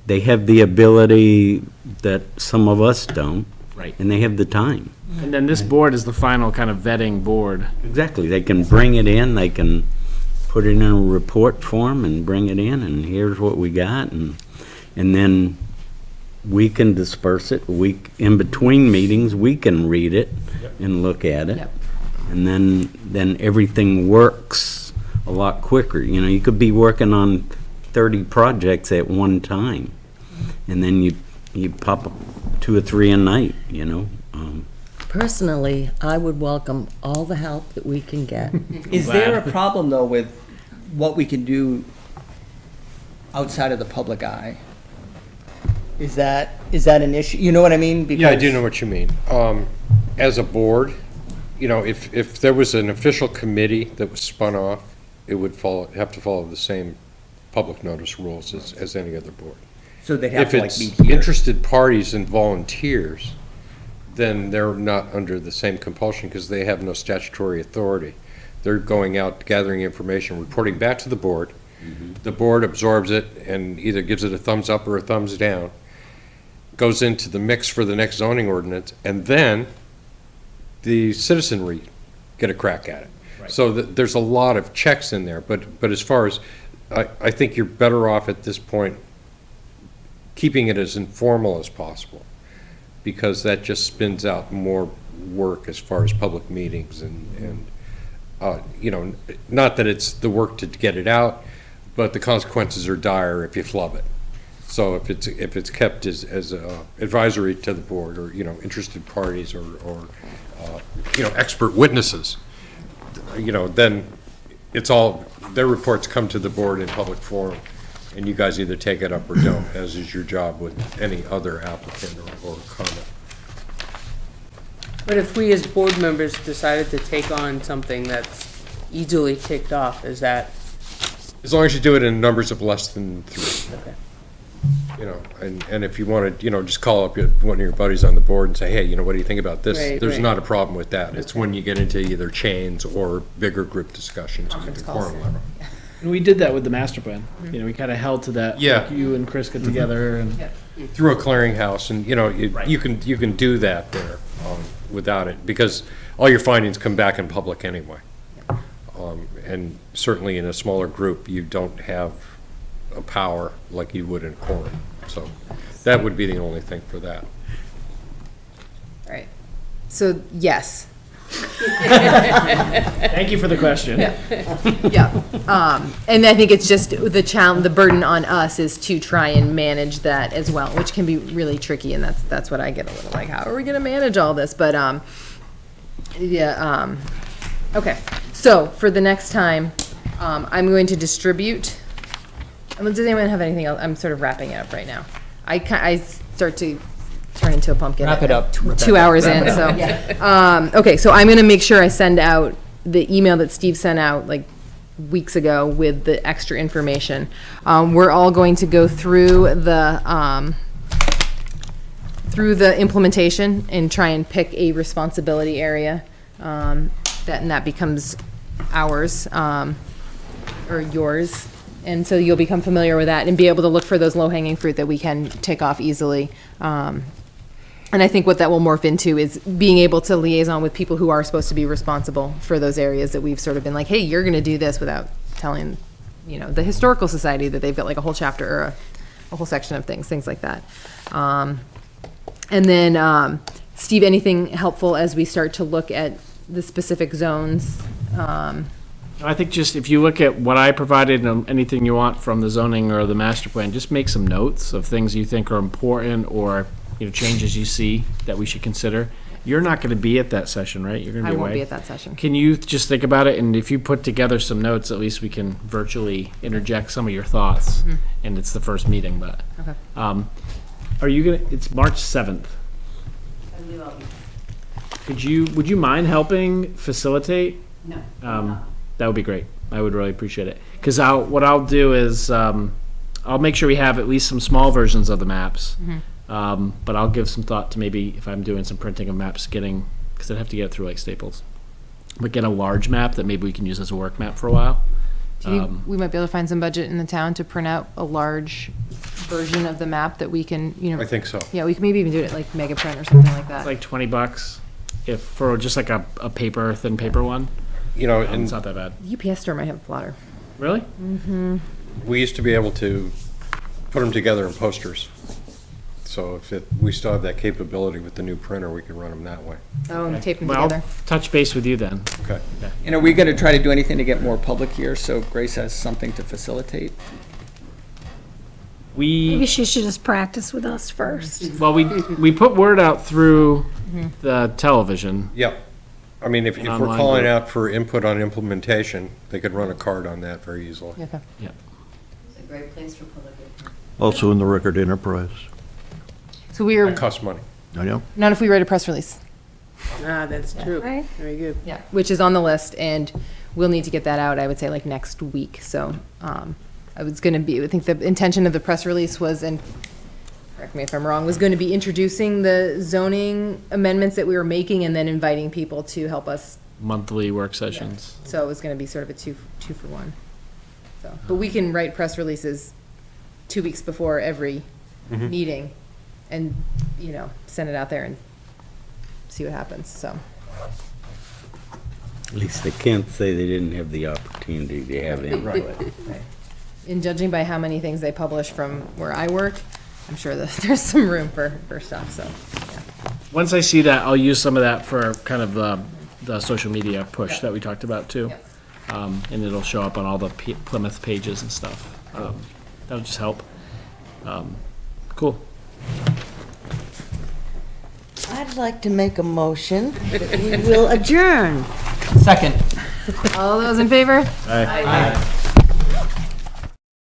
have the ability that some of us don't. Right. And they have the time. And then this board is the final kind of vetting board. Exactly. They can bring it in, they can put it in a report form and bring it in, and here's what we got, and then we can disperse it. In between meetings, we can read it and look at it. Yep. And then everything works a lot quicker. You could be working on 30 projects at one time, and then you pop up 2 or 3 a night, Personally, I would welcome all the help that we can get. Is there a problem, though, with what we can do outside of the public eye? Is that an issue? You know what I mean? Yeah, I do Because- know what you mean. As a board, if there was an official committee that was spun off, it would have to follow the same public notice rules as any other board. So they'd have If to like it's meet here. interested parties and volunteers, then they're not under the same compulsion because they have no statutory authority. They're going out, gathering information, reporting back to the board. The board absorbs it and either gives it a thumbs up or a thumbs down, goes into the mix for the next zoning ordinance, and then the citizenry get a crack at it. So there's a lot of checks in there, but as far as, I think you're better off at this point keeping it as informal as possible, because that just spins out more work as far as public meetings and not that it's the work to get it out, but the consequences are dire if you flub it. So if it's kept as advisory to the board, or interested parties, or expert witnesses, then it's all, their reports come to the board in public forum, and you guys either take it up or don't, as is your job with any other applicant or comment. But if we as board members decided to take on something that's easily ticked off, is that, As long as you do it in numbers of less than 3. okay? And if you want to, just call up one of your buddies on the board and say, hey, what do you think about this? Right, There's right. not a problem with that. It's when you get into either chains or bigger group discussions at the quorum level. And we did that with the master plan. We kind of held to that. Yeah. Like you and Chris get together and. Through a clearinghouse, and, you can do that there without it, because all your findings come back in public anyway. And certainly in a smaller group, you don't have a power like you would in a quorum. So that would be the only thing for that. Right. So, yes. Thank you for the question. Yeah, and I think it's just the challenge, the burden on us is to try and manage that as well, which can be really tricky, and that's what I get a little like, how are we gonna manage all this? But, okay, so for the next time, I'm going to distribute, does anyone have anything else? I'm sort of wrapping it up right now. I start to turn into a pumpkin. Wrap it up, 2 Rebecca. hours in, so. Okay, so I'm gonna make sure I send out the email that Steve sent out like weeks ago with the extra information. We're all going to go through the implementation and try and pick a responsibility area, that becomes ours, or yours. And so you'll become familiar with that and be able to look for those low-hanging fruit that we can tick off easily. And I think what that will morph into is being able to liaison with people who are supposed to be responsible for those areas that we've sort of been like, hey, you're gonna do this, without telling, the Historical Society that they've got like a whole chapter or a whole section of things like that. And then, Steve, anything helpful as we start to look at the specific zones? I think just if you look at what I provided and anything you want from the zoning or the master plan, just make some notes of things you think are important or, changes you see that we should consider. You're not going to be at that session, right? You're going to be I won't away. be at that session. Can you just think about it? And if you put together some notes, at least we can virtually interject some of your thoughts. And it's the first meeting, but. Okay. Are you going to, it's March 7th. Would you mind helping facilitate? No. That would be great. I would really appreciate it. Because what I'll do is, I'll make sure we have at least some small versions of the maps. But I'll give some thought to maybe if I'm doing some printing of maps, because I'd have to get it through like Staples. But get a large map that maybe we can use as a work map for a while. We might be able to find some budget in the town to print out a large version of the map that we can, I think so. Yeah, we can maybe even do it like mega print or something like that. It's like $20 if for just like a thin paper one. And It's not that bad. The UPS store might have a plotter. Really? we used to be able to put them together in posters. So we still have that capability with the new printer, we can run them that way. Oh, and tape them Well, together. I'll touch base with you then. Okay. And are we going to try to do anything to get more public here, so Grace has something to facilitate? Maybe she should just practice with us first. Well, we put word out through the television. Yep. I mean, if we're Online calling group. out for input on implementation, they could run a card on that very easily. Okay. It's a great place for public input. Also in the record enterprise. So we are, That costs money. I know. not if we write a press release. Ah, that's true. Right? Very good. Yeah, which is on the list, and we'll need to get that out, I would say, like next week. So I was going to be, I think the intention of the press release was, and correct me if I'm wrong, was going to be introducing the zoning amendments that we were making and then inviting people to help us. Monthly work sessions. So it was going to be sort of a two for one. So, but we can write press releases 2 weeks before every meeting and, send it out there and see what happens, so. At least they can't say they didn't have the opportunity to have input. In judging by how many things they publish from where I work, I'm sure that there's some room for stuff, so, yeah. Once I see that, I'll use some of that for kind of the social media push that we talked about too. Yep. And it'll show up on all the Plymouth pages and stuff. That'll just help. Cool. I'd like to make a motion that we will adjourn. Second. All those in favor? All right.